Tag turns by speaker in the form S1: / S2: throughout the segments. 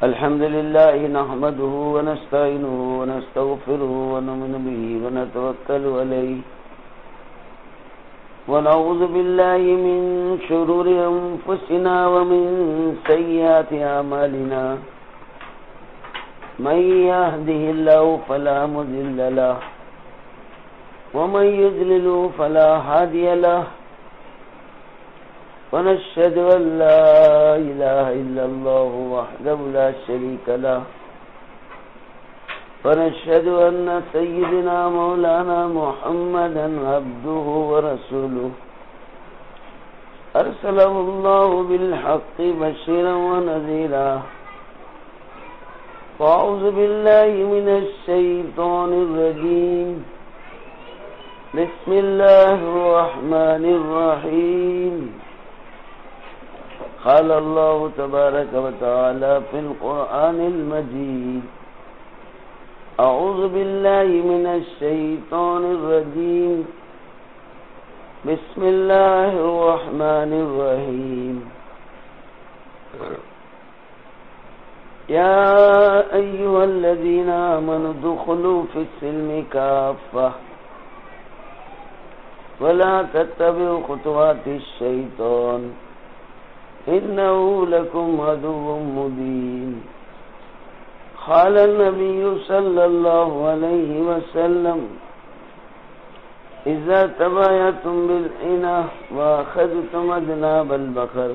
S1: الحمد لله نحمده ونستعينه ونستغفره ونؤمن به ونتوكل عليه ونعوذ بالله من شرور أنفسنا ومن سيئات أعمالنا من يهده الله فلا مضل له ومن يضلل فلا هادي له ونشهد أن لا إله إلا الله وحده لا شريك له ونشهد أن سيدنا مولانا محمدا عبده ورسوله أرسله الله بالحق بشيرا ونذيرا فأعوذ بالله من الشيطان الرجيم بسم الله الرحمن الرحيم قال الله تبارك وتعالى في القرآن المجيد أعوذ بالله من الشيطان الرجيم بسم الله الرحمن الرحيم يا أيها الذين آمنوا ادخلوا في السلم كافة ولا تتبعوا خطوات الشيطان إنه لكم عدو مبين قال النبي صلى الله عليه وسلم إذا تبايعتم بالعنة وأخذتم أذناب البقر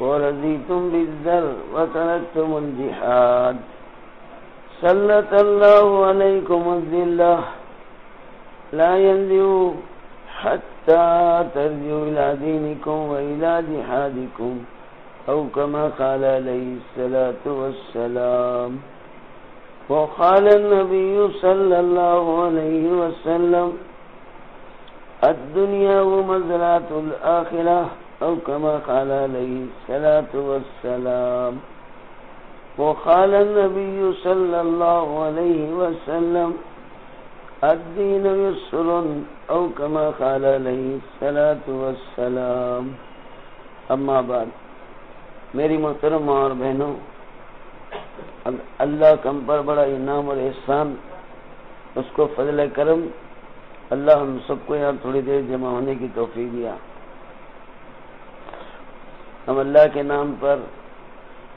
S1: ورضيتم بالذر وتركتم الجهاد سلط الله عليكم الذلة لا ينزع حتى ترجعوا إلى دينكم وإلى جهادكم أو كما قال عليه الصلاة والسلام وقال النبي صلى الله عليه وسلم الدنيا ومزرعة الآخرة أو كما قال عليه الصلاة والسلام وقال النبي صلى الله عليه وسلم الدين يسر أو كما قال عليه الصلاة والسلام اما بعد میری محترم اور بہنوں، اللہ کم پر بڑا انعام اور احسان، اس کو فضل کرم، اللہ ہم سب کو یہاں تھوڑی دیر جمع ہونے کی توفیق دیا۔ ہم اللہ کے نام پر،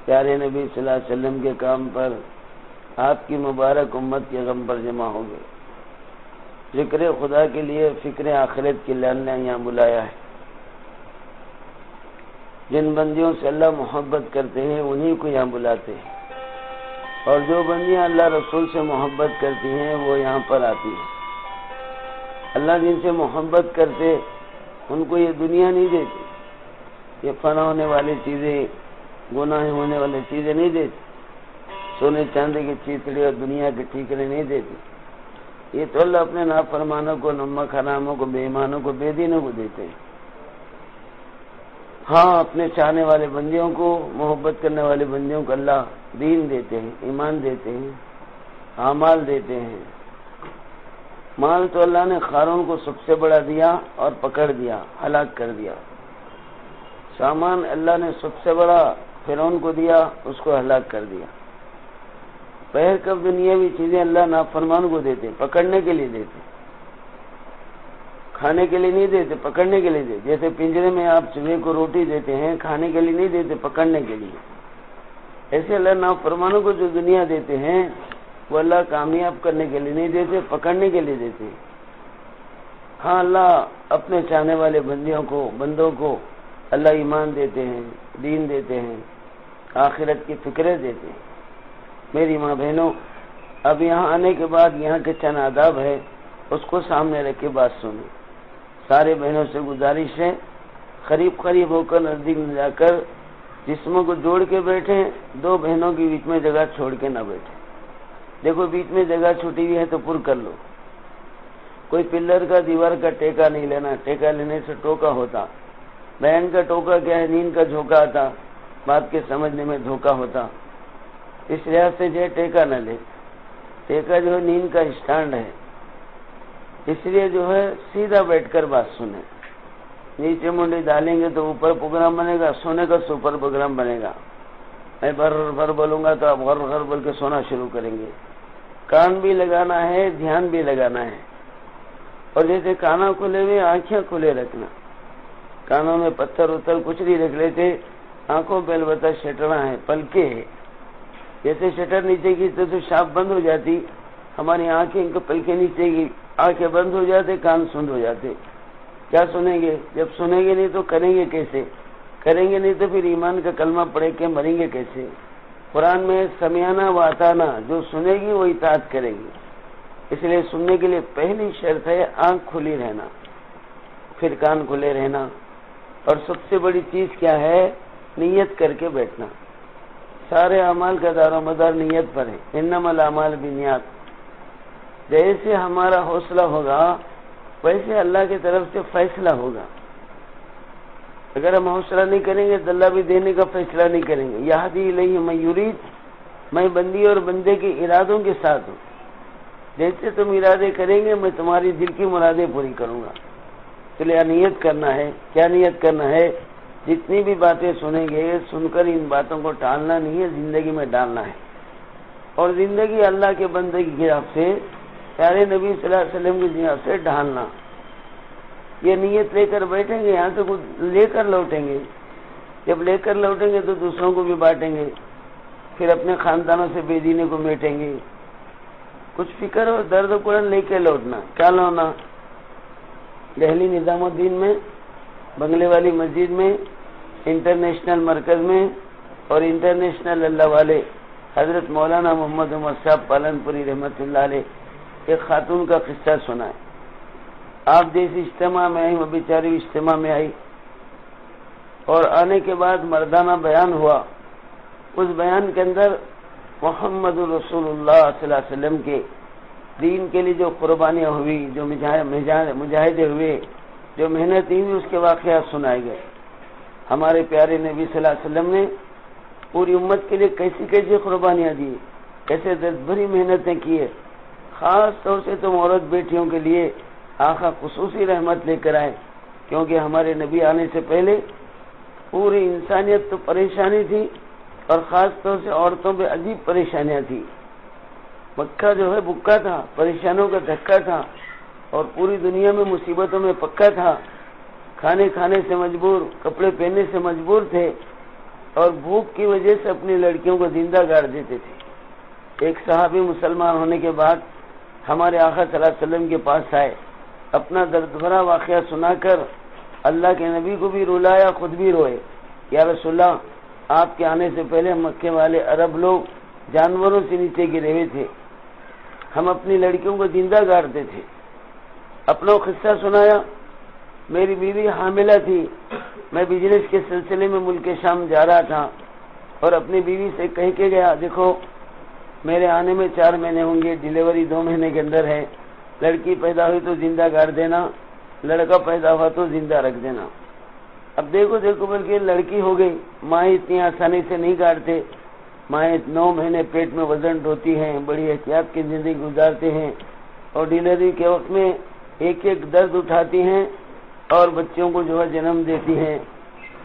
S1: پیارے نبی صلی اللہ علیہ وسلم کے کام پر، آپ کی مبارک امت کے غم پر جمع ہو گئے۔ ذکر خدا کے لیے، فکر آخرت کے لیے اللہ یہاں بلایا ہے۔ جن بندیوں سے اللہ محبت کرتے ہیں انہی کو یہاں بلاتے ہیں، اور جو بندیاں اللہ رسول سے محبت کرتی ہیں وہ یہاں پر آتی ہیں۔ اللہ جن سے محبت کرتے ان کو یہ دنیا نہیں دیتی، یہ فنا ہونے والی چیزیں، گناہ ہونے والی چیزیں نہیں دیتی، سونے چاندی کی چیتڑی اور دنیا کے ٹھیکرے نہیں دیتی۔ یہ تو اللہ اپنے نافرمانوں کو، نمک حراموں کو، بے ایمانوں کو، بے دینوں کو دیتے ہیں۔ ہاں، اپنے چاہنے والے بندیوں کو، محبت کرنے والے بندیوں کو اللہ دین دیتے ہیں، ایمان دیتے ہیں، اعمال دیتے ہیں۔ مال تو اللہ نے قارون کو سب سے بڑا دیا اور پکڑ دیا، ہلاک کر دیا۔ سامان اللہ نے سب سے بڑا فرعون کو دیا، اس کو ہلاک کر دیا۔ پہر کب دنیاوی چیزیں اللہ نافرمان کو دیتے، پکڑنے کے لیے دیتے، کھانے کے لیے نہیں دیتے، پکڑنے کے لیے دیتے۔ جیسے پنجرے میں آپ چوہے کو روٹی دیتے ہیں، کھانے کے لیے نہیں دیتے، پکڑنے کے لیے۔ ایسے اللہ نافرمانوں کو جو دنیا دیتے ہیں وہ اللہ کامیاب کرنے کے لیے نہیں دیتے، پکڑنے کے لیے دیتے۔ ہاں، اللہ اپنے چاہنے والے بندوں کو اللہ ایمان دیتے ہیں، دین دیتے ہیں، آخرت کی فکریں دیتے ہیں۔ میری ماں بہنوں، اب یہاں آنے کے بعد یہاں کے چند آداب ہے، اس کو سامنے رکھ کے بات سنیں۔ سارے بہنوں سے گزارش ہے، قریب ہو کر، نزدیک میں جا کر جسموں کو جوڑ کے بیٹھیں، دو بہنوں کے بیچ میں جگہ چھوڑ کے نہ بیٹھیں۔ دیکھو بیچ میں جگہ چھوٹی ہوئی ہے تو پر کر لو۔ کوئی پلر کا، دیوار کا ٹیکا نہیں لینا، ٹیکا لینے سے ٹوکا ہوتا۔ بہن کا ٹوکا کیا ہے؟ نیند کا جھوکا آتا، بات کے سمجھنے میں دھوکا ہوتا۔ اس لحاظ سے جو ہے ٹیکا نہ لے، ٹیکا جو ہے نیند کا اسٹینڈ ہے، اس لیے جو ہے سیدھا بیٹھ کر بات سنیں۔ نیچے منڈی ڈالیں گے تو اوپر پروگرام بنے گا، سونے کا سپر پروگرام بنے گا۔ میں بھر بھر بولوں گا تو آپ غر غر بول کے سونا شروع کریں گے. کان بھی لگانا ہے، دھیان بھی لگانا ہے. اور جیسے کانوں کھلے ہوئے آنکھیں کھلے رکھنا. کانوں میں پتھر اتر کچھ نہیں رکھ لیتے، آنکھوں پہ البتہ شٹرنا ہے، پلکے ہے. جیسے شٹر نیچے کی تو شاپ بند ہو جاتی، ہماری آنکھیں ان کو پلکے نیچے کی، آنکھیں بند ہو جاتے، کان سند ہو جاتے. کیا سنیں گے؟ جب سنیں گے نہیں تو کریں گے کیسے؟ کریں گے نہیں تو پھر ایمان کا کلمہ پڑھ کے مریں گے کیسے؟ قرآن میں سمیانہ و اطاعنا، جو سنے گی وہ اطاعت کرے گی. اس لیے سننے کے لیے پہلی شرط ہے آنکھ کھلی رہنا، پھر کان کھلے رہنا. اور سب سے بڑی چیز کیا ہے؟ نیت کر کے بیٹھنا. سارے اعمال کا دار و مدار نیت پر ہے. انما الاعمال بالنیات. جیسے ہمارا حوصلہ ہوگا ویسے اللہ کی طرف سے فیصلہ ہوگا. اگر ہم حوصلہ نہیں کریں گے تو اللہ بھی دینے کا فیصلہ نہیں کریں گے. یہدی الیہ من یرید، میں بندی اور بندے کے ارادوں کے ساتھ ہوں. جیسے تم ارادے کریں گے میں تمہاری دل کی مرادیں پوری کروں گا. تو لیا نیت کرنا ہے. کیا نیت کرنا ہے؟ جتنی بھی باتیں سنیں گے سن کر ان باتوں کو ٹالنا نہیں ہے، زندگی میں ڈالنا ہے. اور زندگی اللہ کے بندگی کی طرف سے، پیارے نبی صلی اللہ علیہ وسلم کی طرف سے ڈھالنا. یہ نیت لے کر بیٹھیں گے، یہاں سے کچھ لے کر لوٹیں گے. جب لے کر لوٹیں گے تو دوسروں کو بھی بانٹیں گے، پھر اپنے خاندانوں سے بے دینی کو میٹیں گے. کچھ فکر اور درد و قرآن لے کے لوٹنا. کیا لانا؟ دہلی نظام الدین میں، بنگلے والی مسجد میں، انٹرنیشنل مرکز میں اور انٹرنیشنل اللہ والے حضرت مولانا محمد عمر صاحب پالن پوری رحمت اللہ علیہ ایک خاتون کا قصہ سنا ہے. آپ جیسی اجتماع میں آئی، وہ بیچاری اجتماع میں آئی اور آنے کے بعد مردانہ بیان ہوا. اس بیان کے اندر محمد رسول اللہ صلی اللہ علیہ وسلم کے دین کے لیے جو قربانیاں ہوئی، جو مجاہدے ہوئے، جو محنتیں ہوئی، اس کے واقعات سنائے گئے. ہمارے پیارے نبی صلی اللہ علیہ وسلم نے پوری امت کے لیے کیسی کیسی قربانیاں دی، کیسے درد بھری محنتیں کی ہے. خاص طور سے تم عورت بیٹیوں کے لیے آقا خصوصی رحمت لے کر آئے، کیونکہ ہمارے نبی آنے سے پہلے پوری انسانیت تو پریشانی تھی اور خاص طور سے عورتوں پہ عجیب پریشانیاں تھی. مکہ جو ہے بکا تھا، پریشانوں کا دھکا تھا اور پوری دنیا میں مصیبتوں میں پکا تھا. کھانے سے مجبور، کپڑے پہننے سے مجبور تھے اور بھوک کی وجہ سے اپنی لڑکیوں کو زندہ گاڑ دیتے تھے. ایک صحابی مسلمان ہونے کے بعد ہمارے آقا صلی اللہ علیہ وسلم کے پاس آئے، اپنا درد بھرا واقعہ سنا کر اللہ کے نبی کو بھی رلایا، خود بھی روئے. یا رسول اللہ، آپ کے آنے سے پہلے مکے والے عرب لوگ جانوروں سے نیچے گرے ہوئے تھے، ہم اپنی لڑکیوں کو زندہ گاڑتے تھے. اپنا قصہ سنایا. میری بیوی حاملہ تھی، میں بزنس کے سلسلے میں ملک شام جا رہا تھا اور اپنی بیوی سے کہہ کے گیا، دیکھو میرے آنے میں 4 مہینے ہوں گے، ڈیلیوری 2 مہینے کے اندر ہے. لڑکی پیدا ہوئی تو زندہ گاڑ دینا، لڑکا پیدا ہوا تو زندہ رکھ دینا. اب دیکھو بلکہ لڑکی ہو گئی. مائیں اتنی آسانی سے نہیں گاڑتے. مائیں 9 مہینے پیٹ میں وزن ڈھوتی ہیں، بڑی احتیاط کی زندگی گزارتے ہیں اور ڈیلیوری کے وقت میں ایک ایک درد اٹھاتی ہیں اور بچوں کو جو ہے جنم دیتی ہیں.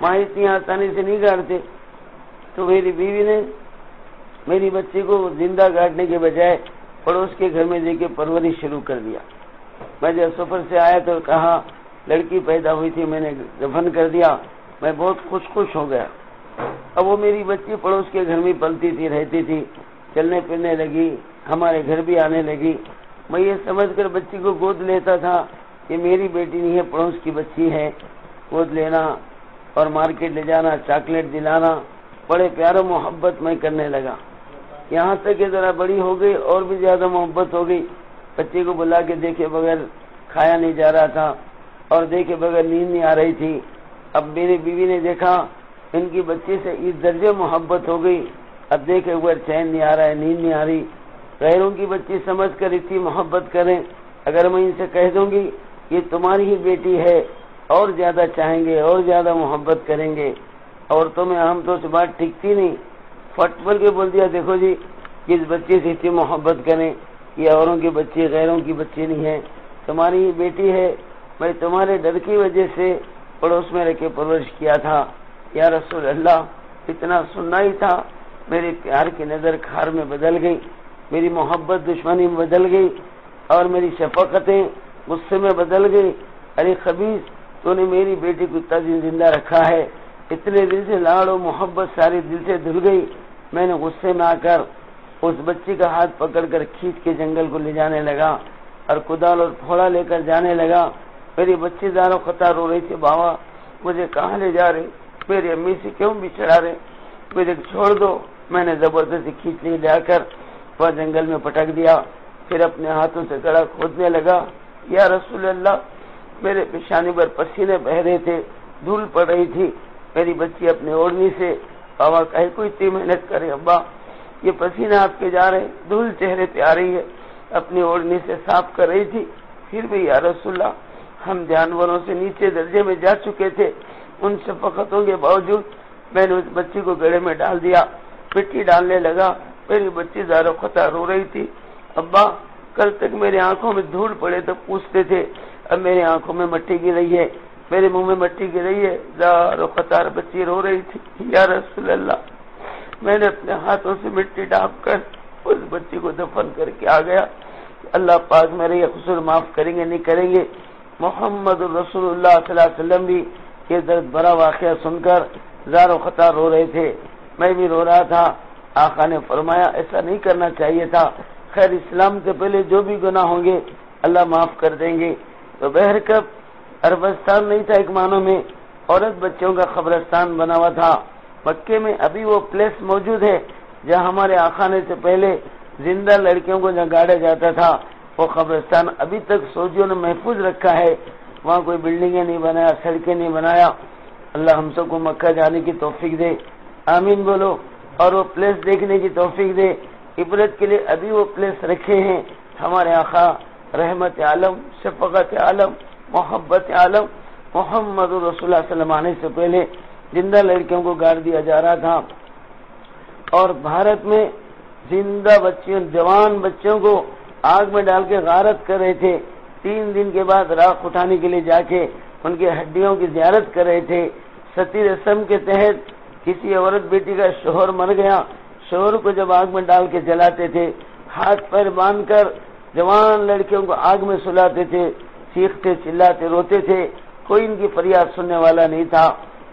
S1: مائیں اتنی آسانی سے نہیں گاڑتے. تو میری بیوی نے میری بچی کو زندہ گاڑنے کے بجائے پڑوس کے گھر میں دے کے پرورش شروع کر دیا. میں جب سفر سے آیا تو کہا لڑکی پیدا ہوئی تھی، میں نے دفن کر دیا. میں بہت خوش ہو گیا. اب وہ میری بچی پڑوس کے گھر میں پلتی تھی، رہتی تھی، چلنے پھرنے لگی، ہمارے گھر بھی آنے لگی. میں یہ سمجھ کر بچی کو گود لیتا تھا کہ میری بیٹی نہیں ہے، پڑوس کی بچی ہے. گود لینا اور مارکیٹ لے جانا، چاکلیٹ دلانا، بڑے پیارا محبت میں کرنے لگا. یہاں تک کہ ذرا بڑی ہو گئی اور بھی زیادہ محبت ہو گئی. بچے کو بلا کے دیکھے بغیر کھایا نہیں جا رہا تھا اور دیکھے بغیر نیند نہیں آ رہی تھی. اب میری بیوی نے دیکھا ان کی بچی سے اس درجے محبت ہو گئی، اب دیکھے بغیر چین نہیں آ رہا ہے، نیند نہیں آ رہی. غیروں کی بچی سمجھ کر اتنی محبت کریں. اگر میں ان سے کہہ دوں گی یہ تمہاری ہی بیٹی ہے، اور زیادہ چاہیں گے اور زیادہ محبت کریں گے. عورتوں میں عام طور سے بات ٹکتی نہیں، فٹ بول کے بول دیا دیکھو جی کس بچے سے اتنی محبت کریں، یہ اوروں کی بچی غیروں کی بچی نہیں ہے، تمہاری ہی بیٹی ہے. میں تمہارے ڈر کی وجہ سے پڑوس میں رہ کے پرورش کیا تھا. یا رسول اللہ، اتنا سننا ہی تھا میرے پیار کی نظر کھار میں بدل گئی، میری محبت دشمنی میں بدل گئی، اور میری شفقتیں غصے میں بدل گئی۔ ارے خبیث، تو نے میری بیٹی کو اتنا دن زندہ رکھا ہے، اتنے دن سے لاڑ و محبت سارے دل سے دھل گئی۔ میں نے غصے میں آ کر اس بچی کا ہاتھ پکڑ کر کھینچ کے جنگل کو لے جانے لگا اور کدال اور پھوڑا لے کر جانے لگا۔ میری بچی دار و خطا رو رہی تھی، بابا مجھے کہاں لے جا رہے، میری امی سے کیوں بچھڑا رہے، مجھے چھوڑ دو۔ میں نے زبردستی کھینچ لے جا کر وہ جنگل میں پٹک دیا، پھر اپنے ہاتھوں سے گڑھا کھودنے لگا۔ یا رسول اللہ، میرے پیشانی پر پسینے بہ رہے تھے، دھول پڑ رہی تھی۔ میری بچی اپنے اوڑھنی سے، بابا کہے کو اتنی محنت کرے، ابا یہ پسینہ آپ کے جا رہے، دھول چہرے پہ آ رہی ہے، اپنی اوڑھنی سے صاف کر رہی تھی۔ پھر بھی یا رسول اللہ، ہم جانوروں سے نیچے درجے میں جا چکے تھے، ان شفقتوں کے باوجود میں نے اس بچی کو گڑھے میں ڈال دیا، مٹی ڈالنے لگا۔ میری بچی زار و خطا رو رہی تھی، ابا کل تک میری آنکھوں میں دھول پڑے تو پوچھتے تھے، اب میری آنکھوں میں مٹی گر رہی ہے، میرے منہ میں مٹی گر رہی ہے، زار و خطا بچی رو رہی تھی۔ یا رسول اللہ، میں نے اپنے ہاتھوں سے مٹی ڈاب کر اس بچی کو دفن کر کے آ گیا۔ اللہ پاک میرے یہ قصور معاف کریں گے نہیں کریں گے۔ محمد رسول اللہ صلی اللہ علیہ وسلم بھی یہ درد بھرا واقعہ سن کر زار و خطا رو رہے تھے، میں بھی رو رہا تھا۔ آقا نے فرمایا ایسا نہیں کرنا چاہیے تھا، خیر اسلام سے پہلے جو بھی گناہ ہوں گے اللہ معاف کر دیں گے۔ تو بہرکب عربستان نہیں تھا ایک معنوں میں، عورت بچوں کا قبرستان بنا ہوا تھا۔ مکے میں ابھی وہ پلیس موجود ہے جہاں ہمارے آقا نے سے پہلے زندہ لڑکیوں کو جہاں گاڑا جاتا تھا، وہ قبرستان ابھی تک سعودیوں نے محفوظ رکھا ہے۔ وہاں کوئی بلڈنگیں نہیں بنایا، سڑکیں نہیں بنایا۔ اللہ ہم سب کو مکہ جانے کی توفیق دے، آمین بولو، اور وہ پلیس دیکھنے کی توفیق دے۔ عبرت کے لیے ابھی وہ پلیس رکھے ہیں۔ ہمارے آقا رحمت عالم، شفقت عالم، محبت عالم محمد رسول اللہ صلی اللہ علیہ وسلم آنے سے پہلے زندہ لڑکیوں کو گاڑ دیا جا رہا تھا، اور بھارت میں زندہ بچیوں، جوان بچوں کو آگ میں ڈال کے غارت کر رہے تھے۔ 3 دن کے بعد راکھ اٹھانے کے لیے جا کے ان کی ہڈیوں کی زیارت کر رہے تھے۔ ستی رسم کے تحت کسی عورت بیٹی کا شوہر مر گیا، شوہر کو جب آگ میں ڈال کے جلاتے تھے، ہاتھ پیر باندھ کر جوان لڑکیوں کو آگ میں سلاتے تھے، چیختے چلاتے روتے تھے، کوئی ان کی فریاد سننے والا نہیں تھا۔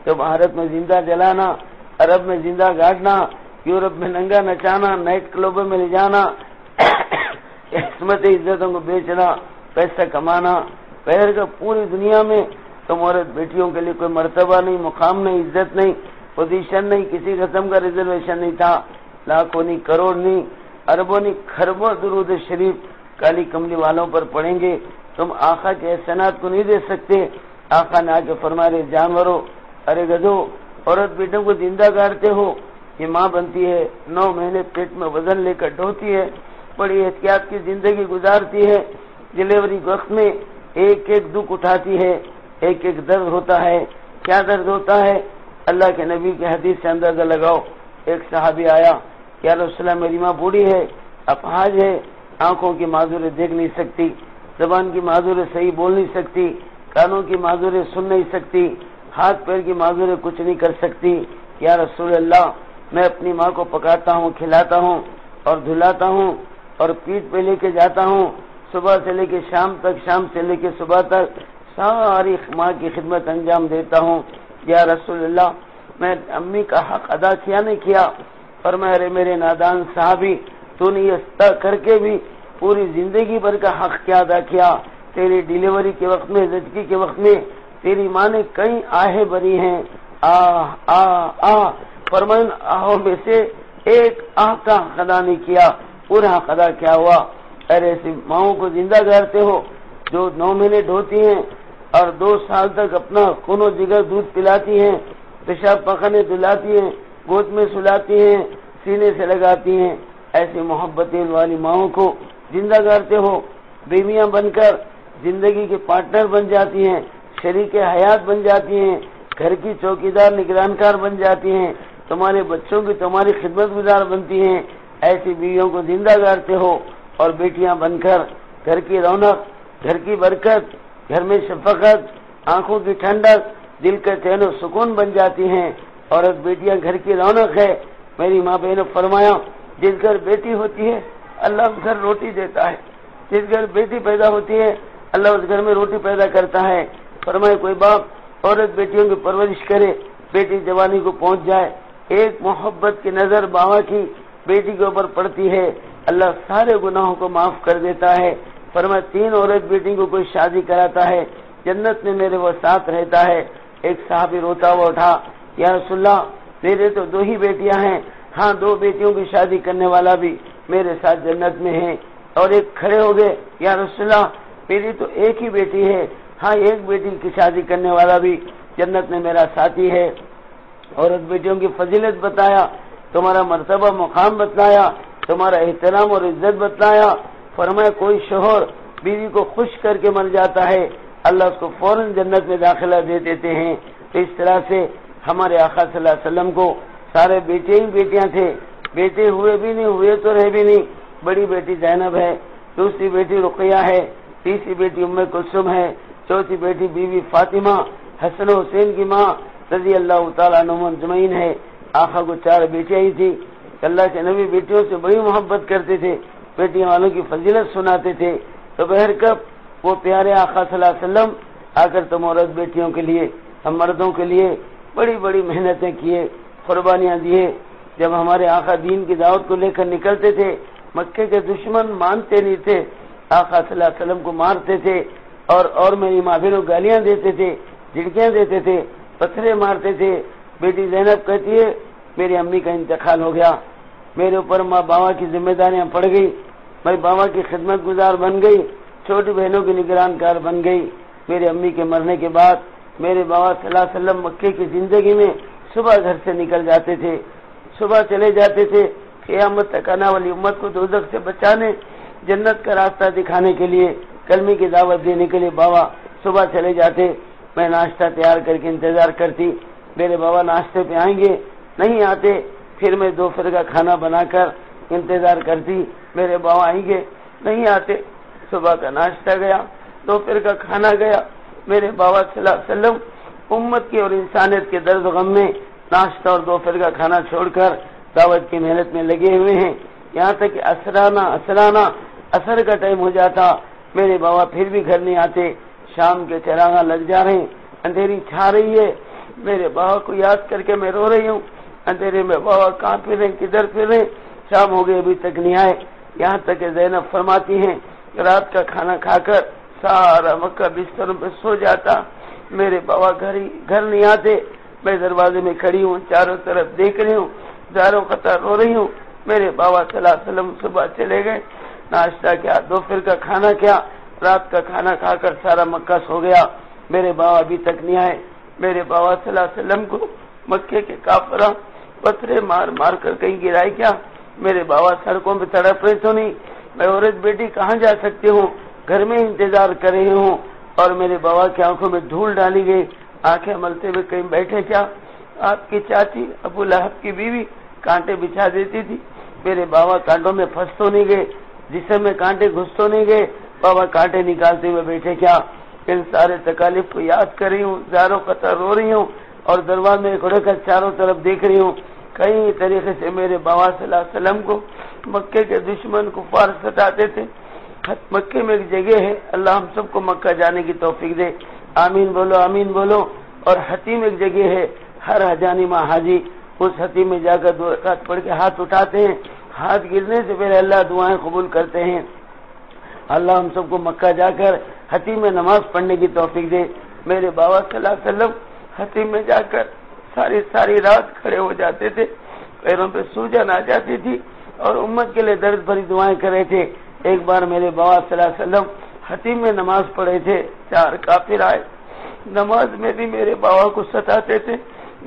S1: تو بھارت میں زندہ جلانا، عرب میں زندہ گاڑنا، یورپ میں ننگا نچانا، نائٹ کلبوں میں لے جانا، عصمت عزتوں کو بیچنا، پیسہ کمانا، پہر کا پوری دنیا میں تم عورت بیٹیوں کے لیے کوئی مرتبہ نہیں، مقام نہیں، عزت نہیں، پوزیشن نہیں، کسی قسم کا ریزرویشن نہیں تھا۔ لاکھوں نہیں، کروڑ نہیں، اربوں نہیں، خربوں درود شریف کالی کملی والوں پر پڑھیں گے، تم آقا کے احسانات کو نہیں دے سکتے۔ آقا نے آ کے فرمائے، جانوروں، ارے گدھو، عورت بیٹوں کو زندہ گاڑتے ہو، یہ ماں بنتی ہے، 9 مہینے پیٹ میں وزن لے کر ڈھوتی ہے، بڑی احتیاط کی زندگی گزارتی ہے، ڈلیوری وقت میں ایک ایک دکھ اٹھاتی ہے، ایک ایک درد ہوتا ہے۔ کیا درد ہوتا ہے؟ اللہ کے نبی کی حدیث سے اندازہ لگاؤ۔ ایک صحابی آیا، یا رسول اللہ میری ماں بوڑھی ہے، اپاہج ہے، آنکھوں کی معذوریں دیکھ نہیں سکتی، زبان کی معذوریں صحیح بول نہیں سکتی، کانوں کی معذوریں سن نہیں سکتی، ہاتھ پیر کی معذوریں کچھ نہیں کر سکتی۔ یا رسول اللہ، میں اپنی ماں کو پکاتا ہوں، کھلاتا ہوں اور دھلاتا ہوں اور پیٹھ پہ لے کے جاتا ہوں، صبح سے لے کے شام تک، شام سے لے کے صبح تک ساری ماں کی خدمت انجام دیتا ہوں۔ یا رسول اللہ، میں امی کا حق ادا کیا نہیں کیا؟ فرمایا، ارے میرے نادان صحابی، تو نے یہ کر کے بھی پوری زندگی بھر کا حق کیا ادا کیا؟ تیری ڈیلیوری کے وقت میں، زچگی کے وقت میں تیری ماں نے کئی آہیں بری ہیں، فرمان آہوں میں سے ایک آہ کا حق ادا نہیں کیا، پورا حق ادا کیا ہوا؟ ارے ایسی ماؤں کو زندہ کرتے ہو جو 9 مہینے ڈھوتی ہیں اور 2 سال تک اپنا خون و جگر دودھ پلاتی ہیں، پیشاب پخانے دلاتی ہیں، گود میں سلاتی ہیں، سینے سے لگاتی ہیں، ایسی محبتیں والی ماؤں کو زندہ کرتے ہو، بیویاں بن کر زندگی کے پارٹنر بن جاتی ہیں، شریک حیات بن جاتی ہیں، گھر کی چوکیدار نگرانکار بن جاتی ہیں، تمہارے بچوں کی تمہاری خدمت گزار بنتی ہیں، ایسی بیویوں کو زندہ کرتے ہو، اور بیٹیاں بن کر گھر کی رونق، گھر کی برکت، گھر میں شفقت، آنکھوں کی ٹھنڈک، دل کا چین و سکون بن جاتی ہیں۔ عورت بیٹیاں گھر کی رونق ہے، میری ماں بہن نے فرمایا جس گھر بیٹی ہوتی ہے اللہ اس گھر روٹی دیتا ہے، جس گھر بیٹی پیدا ہوتی ہے اللہ اس گھر میں روٹی پیدا کرتا ہے۔ فرمائے کوئی باپ عورت بیٹیوں کی پرورش کرے، بیٹی جوانی کو پہنچ جائے، ایک محبت کی نظر باوا کی بیٹی کے اوپر پڑتی ہے، اللہ سارے گناہوں کو معاف کر دیتا ہے۔ فرمایا 3 عورت بیٹی کو کوئی شادی کراتا ہے جنت میں میرے وہ ساتھ رہتا ہے۔ ایک صحابی روتا ہوا اٹھا، یا رسول اللہ میرے تو 2 ہی بیٹیاں ہیں، ہاں 2 بیٹیوں کی شادی کرنے والا بھی میرے ساتھ جنت میں ہے۔ اور ایک کھڑے ہو گئے، یا رسول اللہ میری تو ایک ہی بیٹی ہے، ہاں ایک بیٹی کی شادی کرنے والا بھی جنت میں میرا ساتھی ہے۔ عورت بیٹیوں کی فضیلت بتایا، تمہارا مرتبہ مقام بتلایا، تمہارا احترام اور عزت بتلایا۔ فرمایا کوئی شوہر بیوی کو خوش کر کے مر جاتا ہے اللہ اس کو فوراً جنت میں داخلہ دے دیتے ہیں۔ تو اس طرح سے ہمارے آقا صلی اللہ علیہ وسلم کو سارے بیٹے ہی بیٹیاں تھے، بیٹے ہوئے بھی نہیں، ہوئے تو رہے بھی نہیں۔ بڑی بیٹی زینب ہے، دوسری بیٹی رقیہ ہے، تیسری بیٹی ام کلثوم ہے، چوتھی بیٹی بیوی فاطمہ حسن و حسین کی ماں رضی اللہ تعالیٰ عنہم اجمعین ہے۔ آقا کو 4 بیٹیاں ہی تھی۔ اللہ کے نبی بیٹیوں سے بڑی محبت کرتے تھے، بیٹیاں والوں کی فضیلت سناتے تھے۔ تو بہرکب وہ پیارے آقا صلی اللہ علیہ وسلم آ کر تم عورت بیٹیوں کے لیے، ہم مردوں کے لیے بڑی بڑی محنتیں کیے، قربانیاں دیے۔ جب ہمارے آقا دین کی دعوت کو لے کر نکلتے تھے مکے کے دشمن مانتے نہیں تھے، آقا صلی اللہ علیہ وسلم کو مارتے تھے اور میری ماں بہنوں گالیاں دیتے تھے، جھڑکیاں دیتے تھے، پتھرے مارتے تھے۔ بیٹی زینب کہتی ہے میری امی کا انتقال ہو گیا، میرے اوپر ماں باوا کی ذمہ داریاں پڑ گئی، میں باوا کی خدمت گزار بن گئی، چھوٹی بہنوں کی نگران کار بن گئی۔ میری امی کے مرنے کے بعد میرے باوا صلی اللہ علیہ وسلم مکے کی زندگی میں صبح گھر سے نکل جاتے تھے، صبح چلے جاتے تھے قیامت تک آنے والی امت کو دوزخ سے بچانے، جنت کا راستہ دکھانے کے لیے، کلمے کی دعوت دینے کے لیے بابا صبح چلے جاتے۔ میں ناشتہ تیار کر کے انتظار کرتی، میرے بابا ناشتے پہ آئیں گے، نہیں آتے پھر میں دوپہر کا کھانا بنا کر انتظار کرتی، میرے بابا آئیں گے، نہیں آتے۔ صبح کا ناشتہ گیا، دوپہر کا کھانا گیا، میرے بابا صلی اللہ علیہ وسلم امت کی اور انسانیت کے درد غم میں ناشتہ اور دوپہر کا کھانا چھوڑ کر دعوت کی محنت میں لگے ہوئے ہیں، یہاں تک کہ اثر کا ٹائم ہو جاتا، میرے بابا پھر بھی گھر نہیں آتے۔ شام کے چراغاں لگ جا رہے ہیں، اندھیری چھا رہی ہے، میرے بابا کو یاد کر کے میں رو رہی ہوں، اندھیرے میں بابا کہاں پھر رہے، کدھر پھر رہے، شام ہو گئی ابھی تک نہیں آئے۔ یہاں تک کہ زینب فرماتی ہیں رات کا کھانا کھا کر سارا مکہ بستروں پہ سو جاتا، میرے بابا گھر نہیں آتے، میں دروازے میں کھڑی ہوں، چاروں طرف دیکھ رہی ہوں، زاروں قطار رو رہی ہوں۔ میرے بابا صلی اللہ علیہ وسلم صبح چلے گئے، ناشتہ کیا، دوپہر کا کھانا کیا، رات کا کھانا کھا کر سارا مکہ سو گیا، میرے بابا ابھی تک نہیں آئے۔ میرے بابا صلی اللہ علیہ وسلم کو مکے کے کافرہ پتھرے مار مار کر کہیں گرائے کیا، میرے بابا سڑکوں پہ تڑپ رہے تو نہیں، میں عورت بیٹی کہاں جا سکتی ہوں، گھر میں انتظار کر رہی ہوں۔ اور میرے بابا کی آنکھوں میں دھول ڈالی گئی، آنکھیں ملتے ہوئے کہیں بیٹھے کیا، آپ کی چاچی ابو لہب کی بیوی کانٹے بچھا دیتی تھی، میرے بابا کانٹوں میں پھنس تو نہیں گئے، جسم میں کانٹے گھس تو نہیں گئے، بابا کانٹے نکالتے ہوئے بیٹھے کیا۔ ان سارے تکالیف کو یاد کر رہی ہوں، زاروں قطار رو رہی ہوں، اور دروازے میں کھڑے کر چاروں طرف دیکھ رہی ہوں۔ کئی طریقے سے میرے بابا صلی اللہ علیہ وسلم کو مکے کے دشمن کفار ستاتے تھے۔ مکے میں ایک جگہ ہے، اللہ ہم سب کو مکہ جانے کی توفیق دے، آمین بولو آمین بولو۔ اور حتیم ایک جگہ ہے، ہر حجانی ماں حاجی اس حتیم میں جا کر 2 رکعت پڑھ کے ہاتھ اٹھاتے ہیں، ہاتھ گرنے سے پہلے اللہ دعائیں قبول کرتے ہیں۔ اللہ ہم سب کو مکہ جا کر حتیم میں نماز پڑھنے کی توفیق دے۔ میرے بابا صلی اللہ علیہ وسلم حتیم میں جا کر ساری رات کھڑے ہو جاتے تھے، پیروں پہ سوجن آ جاتی تھی اور امت کے لیے درد بھری دعائیں کر رہے تھے۔ ایک بار میرے بابا صلی اللہ علیہ وسلم حتیم میں نماز پڑھے تھے، 4 کافر آئے، نماز میں بھی میرے بابا کو ستاتے تھے،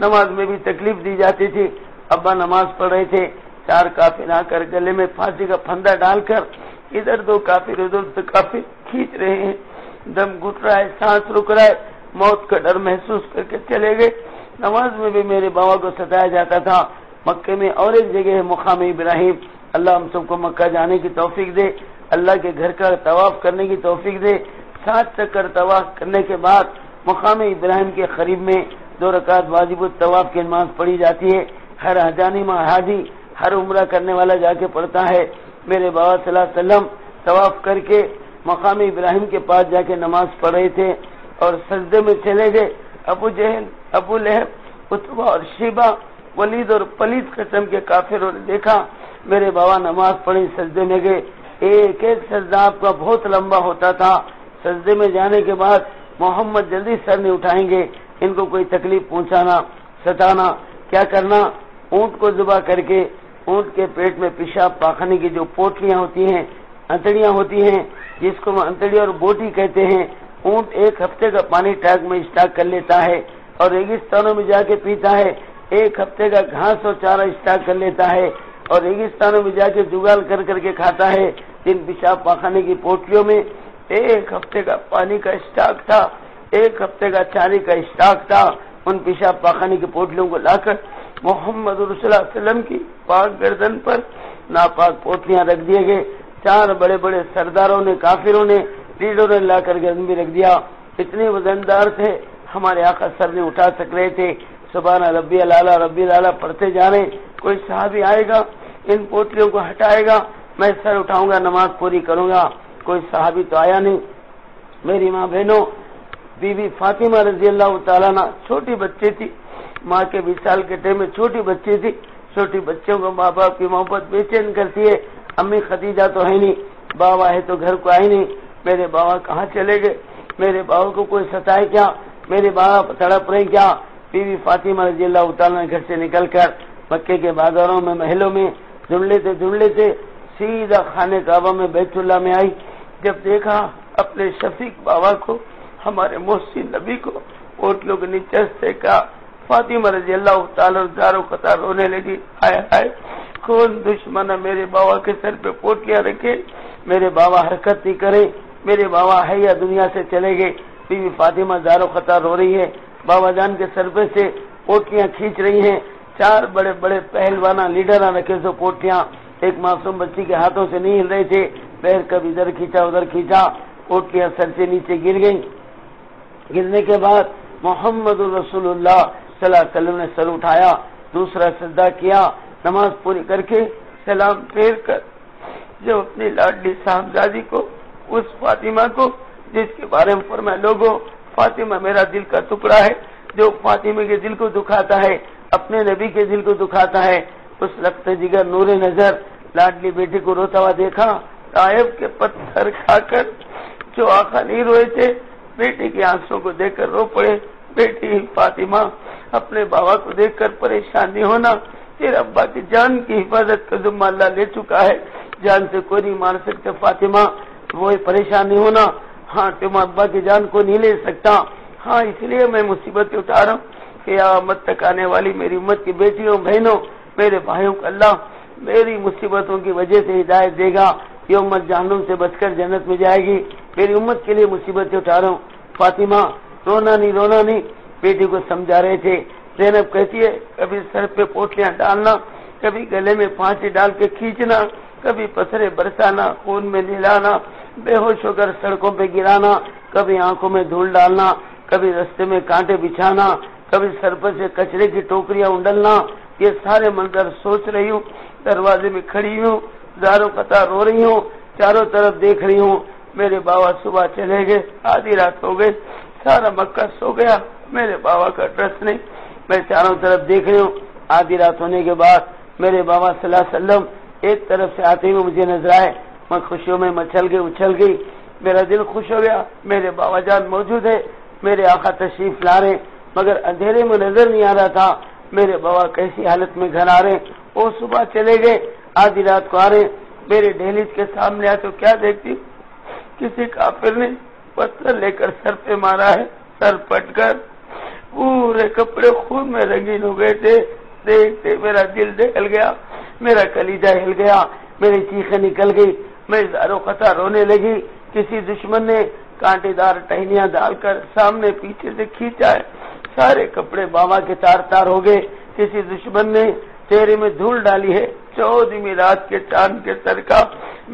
S1: نماز میں بھی تکلیف دی جاتی تھی۔ ابا نماز پڑھ رہے تھے، 4 کافر آ کر گلے میں پھانسی کا پھندا ڈال کر ادھر 2 کافر ادھر 2 کافر کھینچ رہے ہیں، دم گھٹ رہا ہے، سانس رک رہا ہے، موت کا ڈر محسوس کر کے چلے گئے۔ نماز میں بھی میرے بابا کو ستایا جاتا تھا۔ مکے میں اور ایک جگہ ہے مقام ابراہیم، اللہ ہم سب کو مکہ جانے کی توفیق دے، اللہ کے گھر کا طواف کرنے کی توفیق دے۔ 7 چکر طواف کرنے کے بعد مقام ابراہیم کے قریب میں 2 رکعت واجب الطواف کی نماز پڑھی جاتی ہے۔ ہر حجانی میں حاجی، ہر عمرہ کرنے والا جا کے پڑھتا ہے۔ میرے بابا صلی اللہ علیہ وسلم طواف کر کے مقام ابراہیم کے پاس جا کے نماز پڑھ رہے تھے اور سجدے میں چلے گئے۔ ابو جہل، ابو لہب، عتبہ اور شیبہ، ولید اور پلید قسم کے کافروں نے دیکھا میرے بابا نماز پڑھی، سجدے میں گئے۔ ایک ایک سجدہ آپ کا بہت لمبا ہوتا تھا۔ سجدے میں جانے کے بعد محمد جلدی سر نہیں اٹھائیں گے، ان کو کوئی تکلیف پہنچانا، ستانا، کیا کرنا؟ اونٹ کو ذبح کر کے اونٹ کے پیٹ میں پیشاب پاخانے کی جو پوٹلیاں ہوتی ہیں، انتڑیاں ہوتی ہیں، جس کو انتڑی اور بوٹی کہتے ہیں، اونٹ ایک ہفتے کا پانی ٹانک میں اسٹاک کر لیتا ہے اور ریگستانوں میں جا کے پیتا ہے۔ ایک ہفتے کا گھاس اور چارہ اسٹاک کر لیتا ہے اور ریگستانوں میں جا کے جگال کر کر کے کھاتا ہے۔ جن پیشاب پاخانے کی پوٹلیوں میں ایک ہفتے کا پانی کا اسٹاک تھا، ایک ہفتے کا چارے کا اسٹاک تھا۔ ان پیشاب پاخانے کی پوٹلیوں کو لا کر محمد رسول اللہ علیہ وسلم کی پاک گردن پر ناپاک پوٹلیاں رکھ دیے گئے۔ چار بڑے بڑے سرداروں نے، کافروں نے، لیڈروں نے لا کر گردن بھی رکھ دیا۔ اتنے وزندار تھے، ہمارے آقا سر نہیں اٹھا سک رہے تھے۔ سبحان ربی الاعلیٰ ربی الاعلیٰ پڑھتے جا رہے۔ کوئی صحابی آئے گا، ان پوٹلیوں کو ہٹائے گا، میں سر اٹھاؤں گا، نماز پوری کروں گا۔ کوئی صحابی تو آیا نہیں۔ میری ماں بہنوں، بی بی فاطمہ رضی اللہ تعالیٰ عنہ چھوٹی بچی تھی، ماں کے 20 سال کے ٹائم میں چھوٹی بچی تھی۔ چھوٹی بچوں کو ماں باپ کی محبت بے چین کرتی ہے۔ امی خدیجہ تو ہے نہیں، بابا ہے تو گھر کو آئے نہیں۔ میرے بابا کہاں چلے گئے؟ میرے بابا کو کوئی ستائے کیا؟ میرے بابا تڑپ رہے کیا؟ بی بی فاطمہ رضی اللہ تعالیٰ نے گھر سے نکل کر مکے کے بازاروں میں، محلوں میں ڈھونڈ لیتے سیدھا خانے کعبہ میں بیت اللہ میں آئی۔ جب دیکھا اپنے شفیق بابا کو، ہمارے محسن نبی کو پوٹلیوں کے نیچے سے کا، فاطمہ رضی اللہ تعالیٰ زاروں قطار رونے لگی۔ ہائے ہائے، کون دشمن میرے بابا کے سر پہ پوٹلیاں رکھے؟ میرے بابا حرکت نہیں کرے، میرے بابا ہے یا دنیا سے چلے گئے۔ بی بی فاطمہ زاروں قطار رو رہی ہے، بابا جان کے سر پہ سے پوٹلیاں کھینچ رہی ہیں۔ چار بڑے بڑے پہلوانا لیڈراں رکھے سو پوٹلیاں ایک معصوم بچی کے ہاتھوں سے نہیں ہل رہے تھے۔ پیر کبھی ادھر کھینچا ادھر کھینچا، پوٹلیاں سر سے نیچے گر گئیں۔ گرنے کے بعد محمد رسول اللہ صلی اللہ علیہ وسلم نے سر اٹھایا، دوسرا سجدہ کیا، نماز پوری کر کے سلام پھیر کر جو اپنی لاڈلی صاحبزادی کو، اس فاطمہ کو جس کے بارے میں فرمایا، لوگوں فاطمہ میرا دل کا ٹکڑا ہے، جو فاطمہ کے دل کو دکھاتا ہے اپنے نبی کے دل کو دکھاتا ہے۔ اس لخت جگر نور نظر لاڈلی بیٹی کو روتا ہوا دیکھا، طائف کے پتھر کھا کر جو آقا نہیں روئے تھے، بیٹی کے آنسوں کو دیکھ کر رو پڑے۔ بیٹی فاطمہ، اپنے بابا کو دیکھ کر پریشان نہیں ہونا، تیرے ابا کی جان کی حفاظت کا ذمہ اللہ لے چکا ہے، جان سے کوئی نہیں مار سکتے فاطمہ، وہ پریشان نہیں ہونا۔ ہاں تم ابا کی جان کو نہیں لے سکتا، ہاں اس لیے میں مصیبت اٹھا رہا ہوں کہ قیامت تک آنے والی میری امت کی بیٹیوں، بہنوں، میرے بھائیوں کو اللہ میری مصیبتوں کی وجہ سے ہدایت دے گا، یہ امت جہنم سے بچ کر جنت میں جائے گی۔ میری امت کے لیے مصیبتیں اٹھا رہا ہوں۔ فاطمہ رونا نہیں، بیٹی کو سمجھا رہے تھے۔ زینب کہتی ہے کبھی سر پہ پوٹلیاں ڈالنا، کبھی گلے میں پھانسی ڈال کے کھینچنا، کبھی پتھرے برسانا، خون میں نہلانا، بے ہوش ہو کر سڑکوں پہ گرانا، کبھی آنکھوں میں دھول ڈالنا، کبھی رستے میں کانٹے بچھانا، کبھی سر پر سے کچرے کی ٹوکریاں اڈلنا، یہ سارے منظر سوچ رہی ہوں۔ دروازے میں کھڑی ہوں، زاروں قطار رو رہی ہوں، چاروں طرف دیکھ رہی ہوں۔ میرے بابا صبح چلے گئے، آدھی رات ہو گئی، سارا مکہ سو گیا، میرے بابا کا ڈریس نہیں۔ میں چاروں طرف دیکھ رہی ہوں۔ آدھی رات ہونے کے بعد میرے بابا صلی اللہ علیہ وسلم ایک طرف سے آتے ہوئے مجھے نظر آئے، میں خوشیوں میں اچھل گئی، میرا دل خوش ہو گیا۔ میرے بابا جان موجود ہے، میرے آقا تشریف لا رہے، مگر اندھیرے میں نظر نہیں آ رہا تھا میرے بابا کیسی حالت میں گھر آ رہے۔ وہ صبح چلے گئے، آدھی رات کو آ رہے، میرے دہلیز کے سامنے آ تو کیا دیکھتی، کسی کافر نے پتھر لے کر سر پہ مارا ہے، سر پٹ کر پورے کپڑے خون میں رنگین ہو گئے تھے۔ دیکھتے میرا دل ہل گیا، میرا کلیجہ ہل گیا، میری چیخیں نکل گئی، میں زاروں قطار رونے لگی۔ کسی دشمن نے کانٹے دار ٹہنیاں ڈال کر سامنے پیچھے سے کھینچا ہے، سارے کپڑے بابا کے تار ہو گئے۔ کسی دشمن نے چہرے میں دھول ڈالی ہے، 14ویں رات کے چاند کے سر کا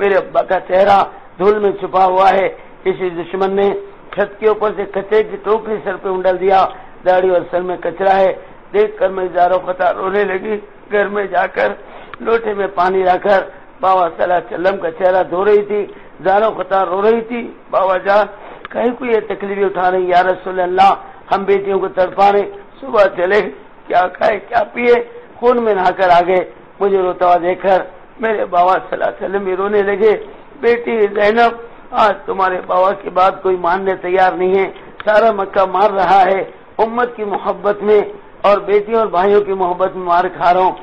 S1: میرے ابا کا چہرہ دھول میں چھپا ہوا ہے۔ کسی دشمن نے چھت کے اوپر سے کچرے کی ٹوکری سر پہ انڈل دیا، داڑھی اور سر میں کچرا ہے۔ دیکھ کر میں زاروں قطار رونے لگی۔ گھر میں جا کر لوٹے میں پانی لا کر بابا صلی اللہ علیہ وسلم کا چہرہ دھو رہی تھی، زاروں قطار رو رہی تھی، بابا جان کہیں کوئی یہ تکلیف اٹھا رہی، یا رسول اللہ ہم بیٹیوں کو تڑپا رہے، صبح چلے کیا کھائے کیا پیے، خون میں نہا کر آگے، مجھے روتا ہوا دیکھ کر میرے بابا صلی اللہ علیہ وسلم بھی رونے لگے، بیٹی زینب آج تمہارے بابا کی بات کوئی ماننے تیار نہیں ہے، سارا مکہ مار رہا ہے، امت کی محبت میں اور بیٹیوں اور بھائیوں کی محبت میں مار کھا رہا ہوں،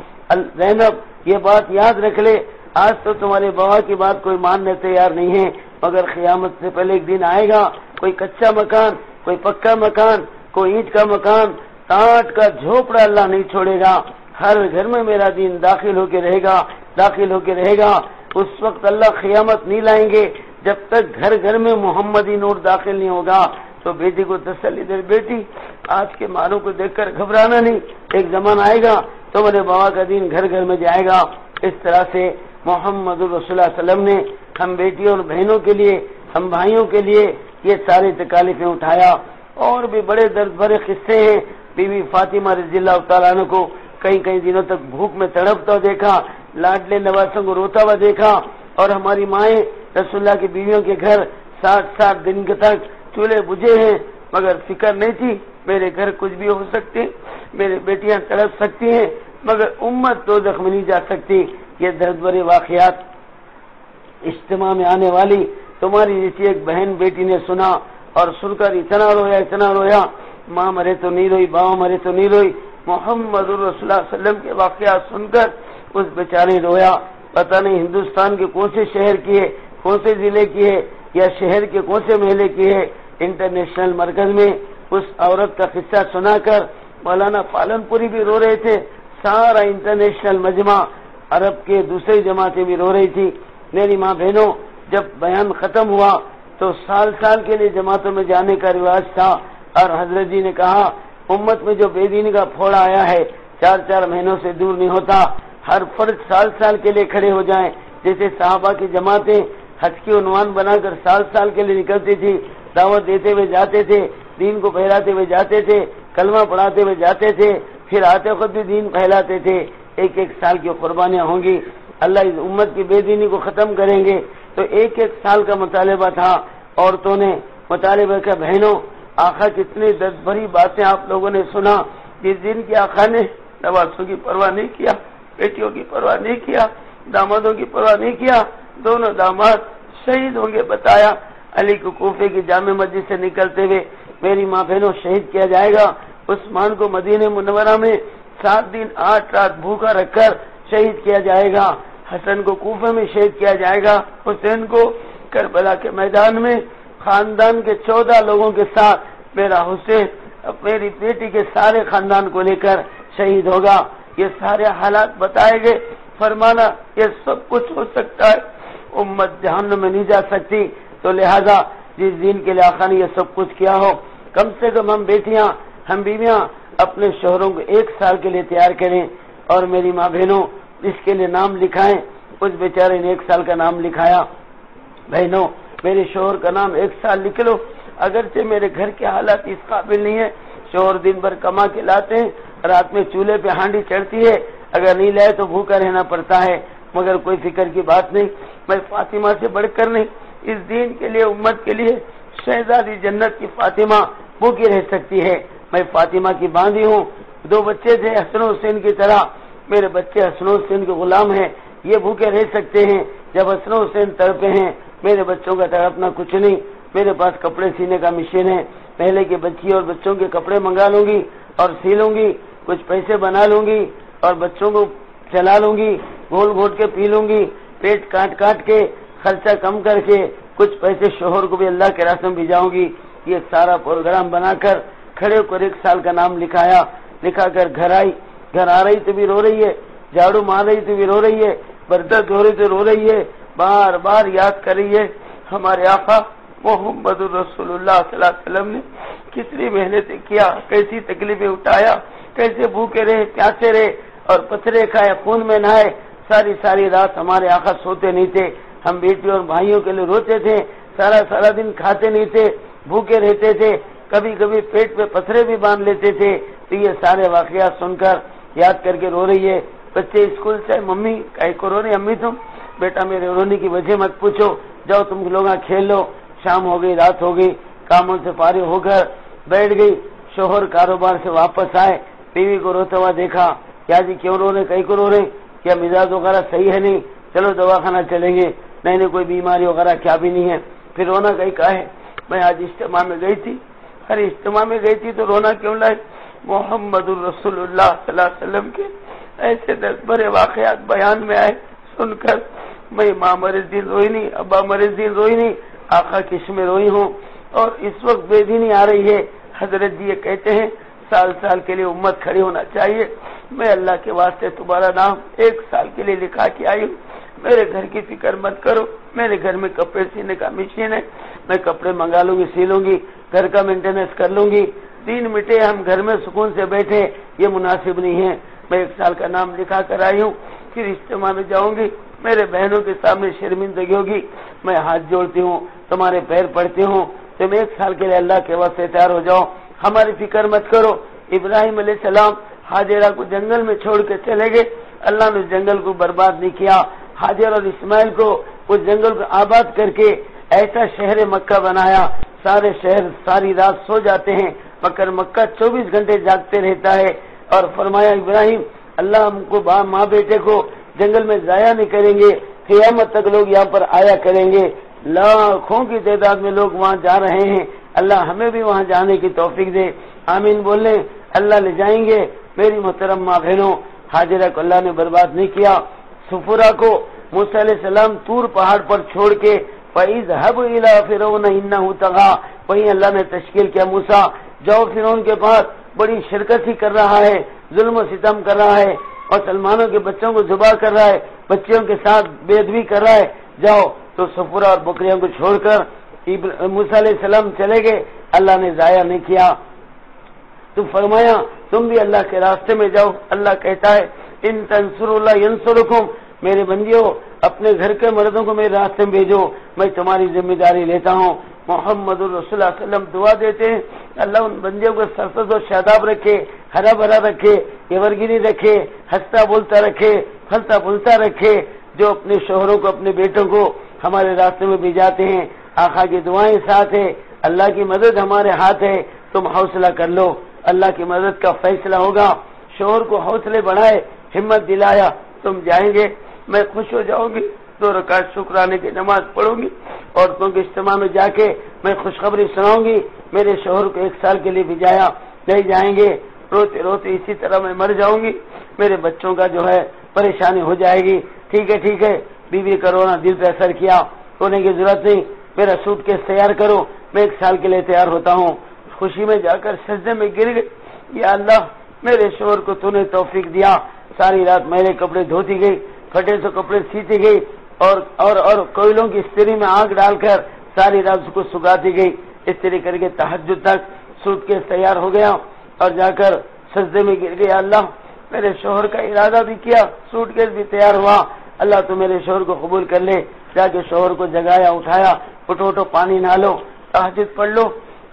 S1: زینب یہ بات یاد رکھ لے، آج تو تمہارے بابا کی بات کوئی ماننے تیار نہیں ہے، مگر قیامت سے پہلے ایک دن آئے گا، کوئی کچا مکان، کوئی پکا مکان، کوئی اینٹ کا مکان، ٹاٹ کا جھوپڑا اللہ نہیں چھوڑے گا، ہر گھر میں میرا دین داخل ہو کے رہے گا، داخل ہو کے رہے گا، اس وقت اللہ قیامت نہیں لائیں گے جب تک گھر گھر میں محمدی نور داخل نہیں ہوگا۔ تو بیٹی کو تسلی دے، بیٹی آج کے ماروں کو دیکھ کر گھبرانا نہیں، ایک زمانہ آئے گا تمہارے بابا کا دین گھر گھر میں جائے گا۔ اس طرح سے محمد رسول اللہ صلی اللہ علیہ وسلم نے ہم بیٹیوں اور بہنوں کے لیے، ہم بھائیوں کے لیے یہ ساری تکالیفیں اٹھایا، اور بھی بڑے درد بھرے قصے ہیں۔ بی بی فاطمہ رضی اللہ تعالیٰ عنہ کو کئی دنوں تک بھوک میں تڑپتا دیکھا، لاڈلے نواسوں کو روتا ہوا دیکھا، اور ہماری مائیں رسول اللہ کی بیویوں کے گھر 60 دن تک چولہے بجھے ہیں، مگر فکر نہیں تھی میرے گھر کچھ بھی ہو سکتے، میری بیٹیاں تڑپ سکتی ہیں، مگر امت تو زخم نہیں جا سکتی۔ یہ درد بھرے واقعات اجتماع میں آنے والی تمہاری جیسی ایک بہن بیٹی نے سنا، اور سن کر اتنا رویا، ماں مرے تو نہیں روئی، بابا مرے تو نہیں روئی، محمد رسول اللہ صلی اللہ علیہ وسلم کے واقعات سن کر اس بیچارے رویا۔ پتہ نہیں ہندوستان کے کون سے شہر کی ہے، کون سے ضلع کی ہے، یا شہر کے کون سے محلے کی ہے، انٹرنیشنل مرکز میں اس عورت کا قصہ سنا کر مولانا پالن پوری بھی رو رہے تھے، سارا انٹرنیشنل مجمع عرب کے دوسری جماعتیں بھی رو رہی تھی۔ میری ماں بہنوں، جب بیان ختم ہوا تو سال کے لیے جماعتوں میں جانے کا رواج تھا، اور حضرت جی نے کہا امت میں جو بے دینی کا پھوڑا آیا ہے 4 مہینوں سے دور نہیں ہوتا، ہر فرد سال کے لیے کھڑے ہو جائیں، جیسے صحابہ کی جماعتیں حج کی عنوان بنا کر سال کے لیے نکلتی تھی، دعوت دیتے ہوئے جاتے تھے، دین کو پھیلاتے ہوئے جاتے تھے، کلمہ پڑھاتے ہوئے جاتے تھے، پھر آتے خود بھی دین پھیلاتے تھے، ایک سال کی قربانیاں ہوں گی، اللہ اس امت کی بے دینی کو ختم کریں گے، تو ایک سال کا مطالبہ تھا۔ عورتوں نے مطالبہ کا، بہنوں آقا کتنی درد بھری باتیں آپ لوگوں نے سنا، جس دن کی آقا نے نوازوں کی پرواہ نہیں کیا، بیٹیوں کی پرواہ نہیں کیا، دامادوں کی پرواہ نہیں کیا، دونوں داماد شہید ہوں گے بتایا، علی کو کوفے کی جامع مسجد سے نکلتے ہوئے میری ماں بہنوں شہید کیا جائے گا، عثمان کو مدینہ منورہ میں 7 دن 8 رات بھوکا رکھ کر شہید کیا جائے گا، حسن کو کوفے میں شہید کیا جائے گا، حسین کو کربلا کے میدان میں خاندان کے 14 لوگوں کے ساتھ میرا حسین میری بیٹی کے سارے خاندان کو لے کر شہید ہوگا۔ یہ سارے حالات بتائے گئے، فرمانا یہ سب کچھ ہو سکتا ہے، امت جہنم میں نہیں جا سکتی، تو لہذا جس دین کے لیے آقا نے یہ سب کچھ کیا ہو، کم سے کم ہم بیٹیاں، ہم بیویاں اپنے شوہروں کو 1 سال کے لیے تیار کریں، اور میری ماں بہنوں اس کے لیے نام لکھائیں۔ اس بیچارے نے 1 سال کا نام لکھایا، بہنوں میرے شوہر کا نام 1 سال لکھ لو، اگرچہ میرے گھر کے حالات اس قابل نہیں ہے، شوہر دن بھر کما کے لاتے ہیں، رات میں چولہے پہ ہانڈی چڑھتی ہے، اگر نہیں لائے تو بھوکا رہنا پڑتا ہے، مگر کوئی فکر کی بات نہیں، میں فاطمہ سے بڑھ کر نہیں، اس دین کے لیے، امت کے لیے شہزادی جنت کی فاطمہ بھوکی رہ سکتی ہے، میں فاطمہ کی باندھی ہوں، 2 بچے تھے حسن و حسین کی طرح، میرے بچے حسن و حسین کے غلام ہیں، یہ بھوکے رہ سکتے ہیں، جب حسن و حسین تڑپے ہیں، میرے بچوں کا تڑپنا کچھ نہیں، میرے پاس کپڑے سینے کا مشین ہے، پہلے کے بچی اور بچوں کے کپڑے منگا لوں گی اور سی لوں گی، کچھ پیسے بنا لوں گی اور بچوں کو چلا لوں گی، گھول گھوٹ کے پی لوں گی، پیٹ کاٹ کے خرچہ کم کر کے کچھ پیسے شوہر کو بھی اللہ کے راستے میں بھیجاؤں گی۔ یہ سارا پروگرام بنا کر کھڑے ہو کر 1 سال کا نام لکھایا، لکھا کر گھر آئی، گھر آ رہی تو بھی رو رہی ہے، جھاڑو مار رہی تو بھی رو رہی ہے، برتن دھو رہی تو رو رہی ہے، بار بار یاد کر رہی ہے ہمارے آقا محمد رسول اللہ صلی اللہ علیہ وسلم نے کتنی محنتیں کیا، کیسی تکلیفیں اٹھایا، کیسے بھوکے رہے، پیاسے رہے اور پتھرے کھائے، خون میں نہائے، ساری رات ہمارے آقا سوتے نہیں تھے، ہم بیٹی اور بھائیوں کے لیے روتے تھے، سارا دن کھاتے نہیں تھے، بھوکے رہتے تھے، کبھی پیٹ پہ پتھرے بھی باندھ لیتے تھے، تو یہ سارے واقعات سن کر یاد کر کے رو رہی ہے، بچے اسکول سے ممی کہیں کو رو رہی امی تم؟ بیٹا میرے رونے کی وجہ مت پوچھو، جاؤ تم لوگ کھیل لو۔ شام ہو گئی، رات ہو گئی، کاموں سے فارغ ہو کر بیٹھ گئی۔ شوہر کاروبار سے واپس آئے، بیوی کو روتا ہوا دیکھا، کیا جی کیوں رو رہے، کہیں کو رو رہے، کیا مزاج وغیرہ صحیح ہے؟ نہیں، چلو دواخانہ چلیں گے۔ نہیں کوئی بیماری وغیرہ کیا بھی نہیں ہے۔ پھر رونا کہیں کا ہے؟ میں آج اجتماع میں گئی تھی۔ ارے اجتماع میں گئی تھی تو رونا کیوں لائے؟ محمد الرسول اللہ صلی اللہ علیہ وسلم کے ایسے 10 بڑے واقعات بیان میں آئے، سن کر میں ماں مرز دین روئی نہیں، ابا مرز دین روئی نہیں، آقا کش میں روئی ہوں۔ اور اس وقت بے دینی آ رہی ہے۔ حضرت جی یہ کہتے ہیں سال سال کے لیے امت کھڑی ہونا چاہیے۔ میں اللہ کے واسطے تمہارا نام 1 سال کے لیے لکھا کے آئی ہوں، میرے گھر کی فکر مت کرو۔ میرے گھر میں کپڑے سینے کا مشین ہے، میں کپڑے منگا لوں گی، سی لوں گی، گھر کا مینٹیننس کر لوں گی۔ 3 مٹے ہم گھر میں سکون سے بیٹھے، یہ مناسب نہیں ہے۔ میں 1 سال کا نام لکھا کر آئی ہوں، پھر اجتماع میں جاؤں گی، میرے بہنوں کے سامنے شرمندگی ہوگی۔ میں ہاتھ جوڑتی ہوں، تمہارے پیر پڑتی ہوں، تم 1 سال کے لیے اللہ کے واسطے تیار ہو جاؤ، ہماری فکر مت کرو۔ ابراہیم علیہ السلام ہاجرہ کو جنگل میں چھوڑ کے چلے گئے، اللہ نے جنگل کو برباد نہیں کیا۔ ہاجر اور اسماعیل کو اس جنگل کو آباد کر کے ایسا شہر مکہ بنایا، سارے شہر ساری رات سو جاتے ہیں مگر مکہ 24 گھنٹے جاگتے رہتا ہے۔ اور فرمایا ابراہیم اللہ ہم کو ماں بیٹے کو جنگل میں ضائع نہیں کریں گے، قیامت تک لوگ یہاں پر آیا کریں گے، لاکھوں کی تعداد میں لوگ وہاں جا رہے ہیں، اللہ ہمیں بھی وہاں جانے کی توفیق دے، آمین بولیں۔ اللہ لے جائیں گے۔ میری محترم ماں بہنوں، ہاجرہ کو اللہ نے برباد نہیں کیا۔ سفورہ کو موسیٰ علیہ السلام طور پہاڑ پر چھوڑ کے فَإِذْهَبْ إِلَىٰ فِرْعَوْنَ إِنَّهُ طَغَىٰ، وہیں اللہ نے تشکیل کیا موسیٰ جاؤ فرعون کے پاس، بڑی شرکت ہی کر رہا ہے، ظلم و ستم کر رہا ہے، اور سلمانوں کے بچوں کو ذبح کر رہا ہے، بچیوں کے ساتھ بے ادبی کر رہا ہے، جاؤ۔ تو سفورہ اور بکریوں کو چھوڑ کر موسیٰ علیہ السلام چلے گئے، اللہ نے ضائع نہیں کیا۔ تو فرمایا تم بھی اللہ کے راستے میں جاؤ۔ اللہ کہتا ہے ان تنصروا اللہ ینصرکم، میرے بندیوں اپنے گھر کے مردوں کو میرے راستے میں بھیجو، میں تمہاری ذمہ داری لیتا ہوں۔ محمد الرسول صلی اللہ علیہ وسلم دعا دیتے ہیں اللہ ان بندیوں کو سرسبز و شاداب رکھے، ہرا بھرا رکھے، ایورگری رکھے، ہنستا بولتا رکھے، پھلتا پھولتا رکھے، جو اپنے شوہروں کو اپنے بیٹوں کو ہمارے راستے میں بھیجاتے ہیں۔ آقا کی دعائیں ساتھ ہے، اللہ کی مدد ہمارے ہاتھ ہے، تم حوصلہ کر لو، اللہ کی مدد کا فیصلہ ہوگا۔ شوہر کو حوصلے بڑھائے، ہمت دلایا، تم جائیں گے میں خوش ہو جاؤں گی، 2 رکعت شکرانے کی نماز پڑھوں گی، عورتوں کے اجتماع میں جا کے میں خوشخبری سناؤں گی، میرے شوہر کو 1 سال کے لیے بھیجایا، نہیں جائیں گے، روتے روتے اسی طرح میں مر جاؤں گی، میرے بچوں کا جو ہے پریشانی ہو جائے گی۔ ٹھیک ہے، بیوی کا رونا دل پہ اثر کیا، رونے کی ضرورت نہیں، میرا سوٹ کیس تیار کرو، میں 1 سال کے لیے تیار ہوتا ہوں۔ خوشی میں جا کر سجدے میں گر گئی، یا اللہ میرے شوہر کو تو نے توفیق دیا، ساری رات میرے کپڑے دھوتی گئی، پھٹے سے کپڑے سیتی گئی، اور کوئلوں کی استری میں آگ ڈال کر ساری رات اس کو سکھاتی گئی، استری کر کے تہجد تک سوٹ کیس تیار ہو گیا، اور جا کر سجدے میں گر گیا، اللہ میرے شوہر کا ارادہ بھی کیا، سوٹ کیس بھی تیار ہوا، اللہ تو میرے شوہر کو قبول کر لے۔ جا کے شوہر کو جگایا، اٹھایا، اٹھو پانی نہ لو، تہجد پڑھ لو،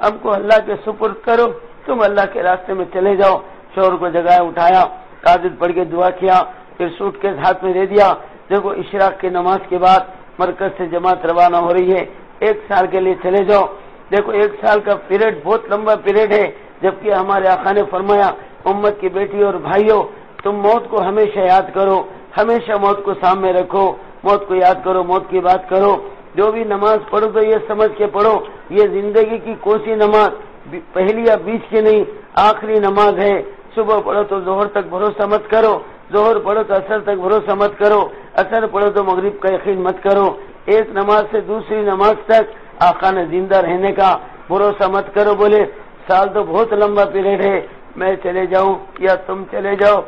S1: ہم کو اللہ کے سپرد کرو، تم اللہ کے راستے میں چلے جاؤ۔ شوہر کو جگایا، اٹھایا، تہجد پڑھ کے دعا کیا، پھر سوٹ کیس ہاتھ میں دے دیا۔ دیکھو اشراق کی نماز کے بعد مرکز سے جماعت روانہ ہو رہی ہے، 1 سال کے لیے چلے جاؤ۔ دیکھو 1 سال کا پیریڈ بہت لمبا پیریڈ ہے، جبکہ ہمارے آقا نے فرمایا امت کی بیٹی اور بھائیوں تم موت کو ہمیشہ یاد کرو، ہمیشہ موت کو سامنے رکھو، موت کو یاد کرو، موت کی بات کرو۔ جو بھی نماز پڑھو تو یہ سمجھ کے پڑھو یہ زندگی کی کوسی نماز پہلی یا بیچ کی نہیں، آخری نماز ہے۔ صبح پڑھو تو ظہر تک بھروسہ مت کرو، ظہر پڑھو تو عصر تک بھروسہ مت کرو، عصر پڑھو تو مغرب کا یقین مت کرو، ایک نماز سے دوسری نماز تک آقا نے زندہ رہنے کا بھروسہ مت کرو۔ بولے سال تو بہت لمبا پیریڈ ہے، میں چلے جاؤں یا تم چلے جاؤ،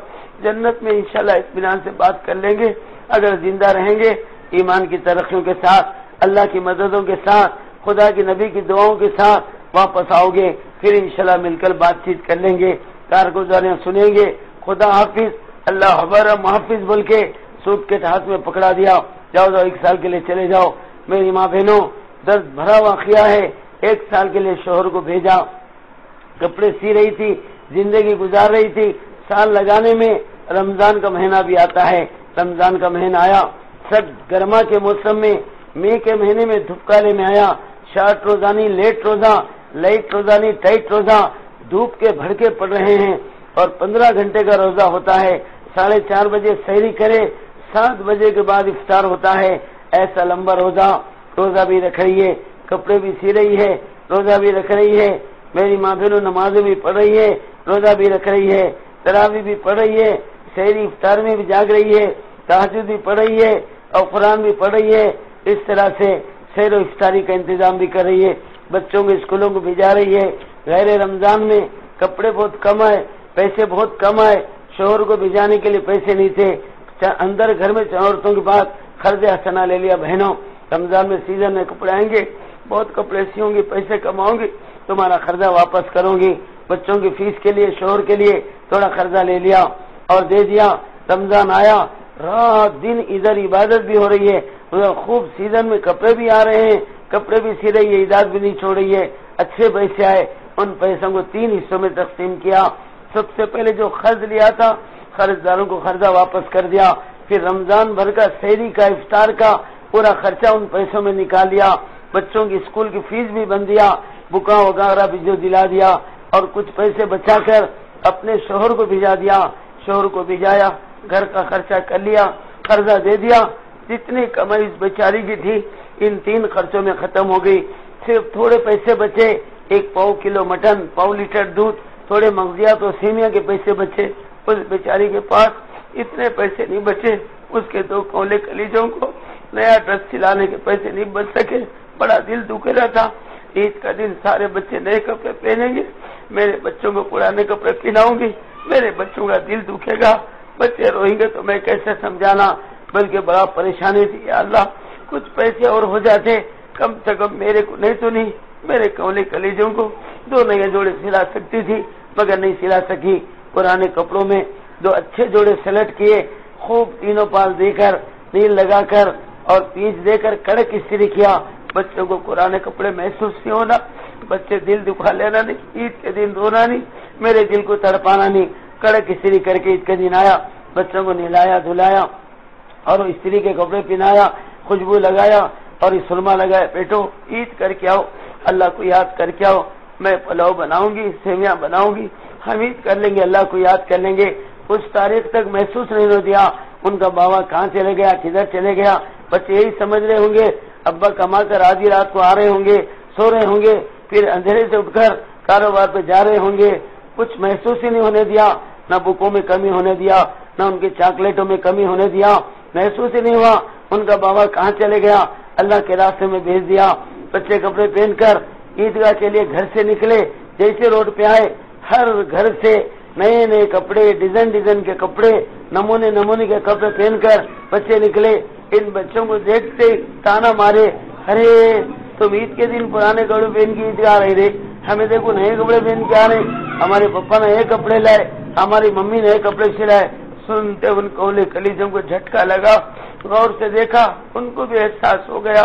S1: جنت میں انشاءاللہ اطمینان سے بات کر لیں گے۔ اگر زندہ رہیں گے ایمان کی ترقیوں کے ساتھ، اللہ کی مددوں کے ساتھ، خدا کی نبی کی دعاؤں کے ساتھ واپس آؤ گے، پھر انشاءاللہ مل کر بات چیت کر لیں گے، کارگزاریاں سنیں گے۔ خدا حافظ، اللہ ہمارا محافظ بول کے سوٹ کے ہاتھ میں پکڑا دیا، جاؤ 1 سال کے لیے چلے جاؤ۔ میری ماں بہنوں درد بھرا واقعہ ہے، 1 سال کے لیے شوہر کو بھیجا، کپڑے سی رہی تھی، زندگی گزار رہی تھی، سال لگانے میں رمضان کا مہینہ بھی آتا ہے. رمضان کا مہینہ آیا، سب گرما کے موسم میں، مئی کے مہینے میں دھوپکالے میں آیا. شارٹ روزہ نہیں، لیٹ روزہ، لائٹ روزہ نہیں، ٹائٹ روزہ. دھوپ کے بھڑکے پڑ رہے ہیں اور 15 گھنٹے کا روزہ ہوتا ہے. 4:30 بجے سحری کرے، 7 بجے کے بعد افطار ہوتا ہے. ایسا لمبا روزہ. روزہ بھی رکھ رہی ہے، کپڑے بھی سی رہی ہے، روزہ بھی رکھ رہی ہے. میری ماں بہنوں نمازیں بھی پڑھ رہی ہے، روزہ بھی رکھ رہی ہے، تراویح بھی پڑھ رہی ہے، سحری افطار میں بھی جاگ رہی ہے، تہجد بھی پڑھ رہی ہے اور قرآن بھی پڑھ رہی ہے. اس طرح سے سحر و افطاری کا انتظام بھی کر رہی ہے. بچوں کے اسکولوں کو بھیجا رہی ہے. غیر رمضان میں کپڑے بہت کم آئے، پیسے بہت کم آئے. شوہر کو بھیجانے کے لیے پیسے نہیں تھے. اندر گھر میں عورتوں کے بعد قرض حسنہ لے لیا. بہنوں، رمضان میں سیزن میں کپڑے آئیں گے، بہت کپڑے سیوں گی، پیسے کماؤں گی، تمہارا قرضہ واپس کروں گی. بچوں کی فیس کے لیے، شوہر کے لیے تھوڑا قرضہ لے لیا اور دے دیا. رمضان آیا، رات دن ادھر عبادت بھی ہو رہی ہے، ادھر خوب سیزن میں کپڑے بھی آ رہے ہیں، کپڑے بھی سی رہی ہے، عیدات بھی نہیں چھوڑ رہی ہے. اچھے پیسے آئے، ان پیسوں کو 3 حصوں میں تقسیم کیا. سب سے پہلے جو قرض لیا تھا، قرض داروں کو قرضہ واپس کر دیا. پھر رمضان بھر کا سحری کا، افطار کا پورا خرچہ ان پیسوں میں نکال لیا. بچوں کی اسکول کی فیس بھی بن دیا، بکاں وغیرہ بھی جو دلا دیا، اور کچھ پیسے بچا کر اپنے شوہر کو بھیجا دیا. شوہر کو بھیجایا، گھر کا خرچہ کر لیا، قرضہ دے دیا. جتنی کمائی اس بیچاری کی تھی ان 3 خرچوں میں ختم ہو گئی. صرف تھوڑے پیسے بچے، 1 پاؤ کلو مٹن، پاؤ لیٹر دودھ، تھوڑے مغزیات اور سیمیا کے پیسے بچے. اس بیچاری کے پاس اتنے پیسے نہیں بچے. اس کے 2 کولے کلیجوں کو نیا ڈریس سلانے کے پیسے نہیں بچ سکے. بڑا دل دکھ رہا تھا. عید کا دن سارے بچے نئے کپڑے پہنیں گے، میرے بچوں کو پرانے کپڑے پہناؤں گی، میرے بچوں کا دل دکھے گا، بچے روئیں گے تو میں کیسے سمجھانا. بلکہ بڑا پریشانی تھی. یا اللہ، کچھ پیسے اور ہو جاتے، کم سے کم میرے کو نہیں تو نہیں، میرے کولے کلیجوں کو 2 نئے جوڑے سلا سکتی تھی، مگر نہیں سلا سکی. پرانے کپڑوں میں 2 اچھے جوڑے سلیکٹ کیے، خوب تینوں پاس دے کر، نیل لگا کر اور پیچ دے کر کڑک استری کیا. بچوں کو پرانے کپڑے محسوس نہیں ہونا، بچے دل دکھا لینا نہیں، عید کے دن رونا نہیں، میرے دل کو تڑپانا نہیں. کڑک استری کر کے عید کا دن آیا، بچوں کو نہلایا دھلایا اور استری کے کپڑے پہنایا، خوشبو لگایا اور سرما لگایا. بیٹو، عید کر کے آؤ، اللہ کو یاد کر کے آؤ. میں پلاؤ بناؤں گی، سیویاں بناؤں گی، ہم عید کر لیں گے، اللہ کو یاد کر لیں گے. اس تاریخ تک محسوس نہیں ہو دیا ان کا بابا کہاں چلے گیا، کدھر چلے گیا. بچے یہی سمجھ رہے ہوں گے ابا کما کر آدھی رات کو آ رہے ہوں گے، سو رہے ہوں گے، پھر اندھیرے سے اٹھ کر کاروبار پہ جا رہے ہوں گے. کچھ محسوس ہی نہیں ہونے دیا، نہ بکوں میں کمی ہونے دیا، نہ ان کے چاکلیٹوں میں کمی ہونے دیا. محسوس ہی نہیں ہوا ان کا بابا کہاں چلے گیا. اللہ کے راستے میں بھیج دیا. بچے کپڑے پہن کر عیدگاہ کے لیے گھر سے نکلے. جیسے روڈ پہ آئے، ہر گھر سے نئے نئے کپڑے، ڈیزائن ڈیزائن کے کپڑے، نمونے نمونے کے کپڑے پہن کر بچے نکلے. ان بچوں کو دیکھتے تانا مارے، ارے تم عید کے دن پرانے کپڑے پہن کے عیدگاہ آ رہے تھے، ہمیں دیکھو نئے کپڑے پہن کے آ رہے. ہمارے پپا نے نئے کپڑے لائے، ہماری ممی نئے کپڑے سلائے. سنتے ان کولے کلیجوں کو جھٹکا لگا. غور سے دیکھا، ان کو بھی احساس ہو گیا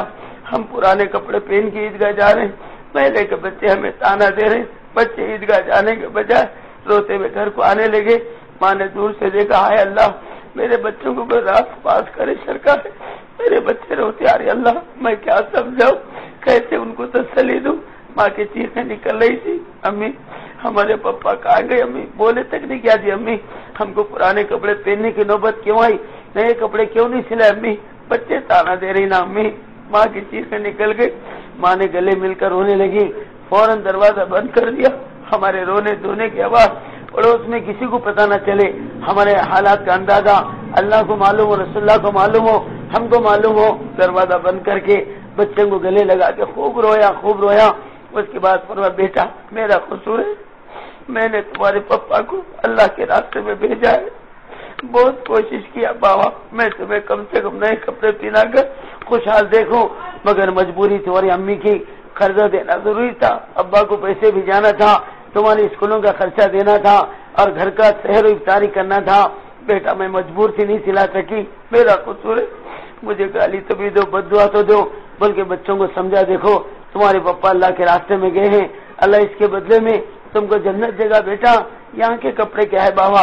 S1: ہم پرانے کپڑے پہن کے عیدگاہ جا رہے ہیں. پہلے کے بچے ہمیں تانا دے رہے ہیں. بچے عیدگاہ جانے کے بجائے روتے ہوئے گھر کو آنے لگے. ماں نے دور سے دیکھا، ہائے اللہ، میرے بچوں کو کوئی راست پاس کرے سرکار، میرے بچے روتے آ رہے. اللہ، میں کیا سمجھاؤں، کیسے ان کو تسلی دوں. ماں کی چیخیں نکل رہی تھی، امی ہمارے پپا کہاں گئے. امی بولے تک نہیں کیا تھی، امی ہم کو پرانے کپڑے پہننے کی نوبت کیوں آئی، نئے کپڑے کیوں نہیں سلائے. امی بچے تانا دے رہی نا. امی، ماں کی چیخیں نکل گئی. ماں نے گلے مل کر رونے لگی. فوراً دروازہ بند کر دیا. ہمارے رونے دھونے کی آواز پڑوس میں کسی کو پتہ نہ چلے. ہمارے حالات کا اندازہ اللہ کو معلوم ہو، رسول اللہ کو معلوم ہو، ہم کو معلوم ہو. دروازہ بند کر کے بچوں کو گلے لگا کے خوب رویا خوب رویا. اس کے بعد فرمایا، بیٹا میرا قصور ہے، میں نے تمہارے پپا کو اللہ کے راستے میں بھیجا ہے. بہت کوشش کیا بابا، میں تمہیں کم سے کم نئے کپڑے پہنا کر خوشحال دیکھوں، مگر مجبوری تمہاری امی کی. قرضہ دینا ضروری تھا، ابا کو پیسے بھیجانا تھا، تمہاری اسکولوں کا خرچہ دینا تھا اور گھر کا سحر و افطاری کرنا تھا. بیٹا میں مجبور تھی، نہیں سلا سکی، میرا قصور ہے. مجھے گالی تو بھی دو، بد دعا تو دو، بلکہ بچوں کو سمجھا دیکھو تمہارے پپا اللہ کے راستے میں گئے ہیں، اللہ اس کے بدلے میں تم کو جنت دے گا. بیٹا یہاں کے کپڑے کیا ہے بابا،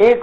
S1: 1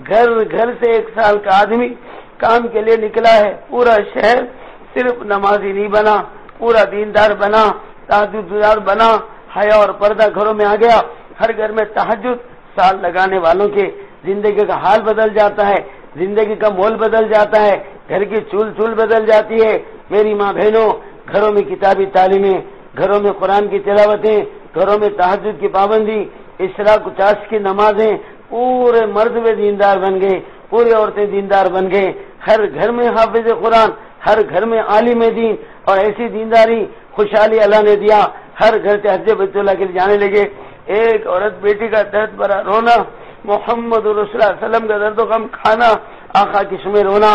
S1: گھر گھر سے 1 سال کا آدمی کام کے لیے نکلا ہے، پورا شہر صرف نمازی نہیں بنا، پورا دیندار بنا، تہجد گزار بنا، حیا اور پردہ گھروں میں آ گیا، ہر گھر میں تہجد، سال لگانے والوں کے زندگی کا حال بدل جاتا ہے، زندگی کا مول بدل جاتا ہے، گھر کی چول چول بدل جاتی ہے۔ میری ماں بہنوں، گھروں میں کتابی تعلیمیں، گھروں میں قرآن کی تلاوتیں، گھروں میں تہجد کی پابندی، اشراق و چاش کی نمازیں، پورے مرد میں دیندار بن گئے، پوری عورتیں دیندار بن گئے، ہر گھر میں حافظ قرآن، ہر گھر میں عالم دین، اور ایسی دینداری خوشحالی اللہ نے دیا، ہر گھر سے حج بیت اللہ کے لیے جانے لگے۔ ایک عورت بیٹی کا درد بھرا رونا، محمد رسول اللہ صلی اللہ علیہ وسلم کا درد و غم کھانا، آقا کی سمے رونا،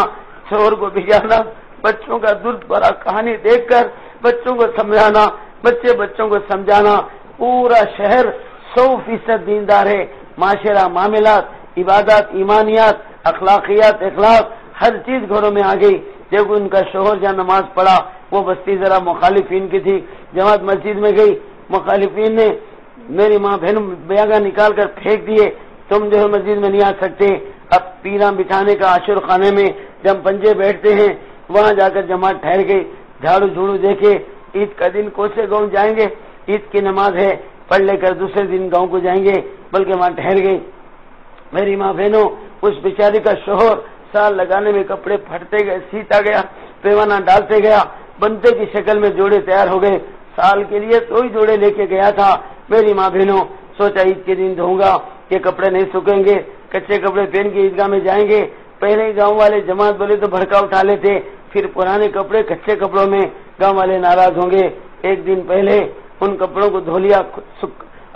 S1: شوہر کو بھجانا، بچوں کا درد بھرا کہانی دیکھ کر بچوں کو سمجھانا، بچوں کو سمجھانا، پورا شہر 100% دیندار ہے، معاشرہ، معاملات، عبادات، ایمانیات، اخلاقیات، اخلاق، ہر چیز گھروں میں آ گئی۔ جب ان کا شوہر جہاں نماز پڑھا، وہ بستی ذرا مخالفین کی تھی، جماعت مسجد میں گئی، مخالفین نے میری ماں بہن بیاگا نکال کر پھینک دیے، تم جو ہے مسجد میں نہیں آ سکتے۔ اب پیراں بٹھانے کا عاشور خانے میں جب پنجے بیٹھتے ہیں، وہاں جا کر جماعت ٹھہر گئی، جھاڑو جھوڑو دیکھے، عید کا دن کوسے گاؤں جائیں گے، عید کی نماز ہے، پڑھ لے کر دوسرے دن گاؤں کو جائیں گے، بلکہ وہاں ٹھہر گئی۔ میری ماں بہنوں، اس بیچاری کا شوہر سال لگانے میں کپڑے پھٹتے گئے، سیتا گیا، پیمانہ ڈالتے گیا، بنتے کی شکل میں جوڑے تیار ہو گئے، سال کے لیے تو ہی جوڑے لے کے گیا تھا۔ میری ماں بہنوں، سوچا عید کے دن دھوں گا، یہ کپڑے نہیں سکیں گے، کچے کپڑے پہن کے عیدگاہ میں جائیں گے۔ پہلے گاؤں والے جماعت بولے تو بھڑکا اٹھا لیتے، پھر پرانے کپڑے کچے کپڑوں میں گاؤں والے ناراض ہوں گے۔ ایک دن پہلے ان کپڑوں کو دھو لیا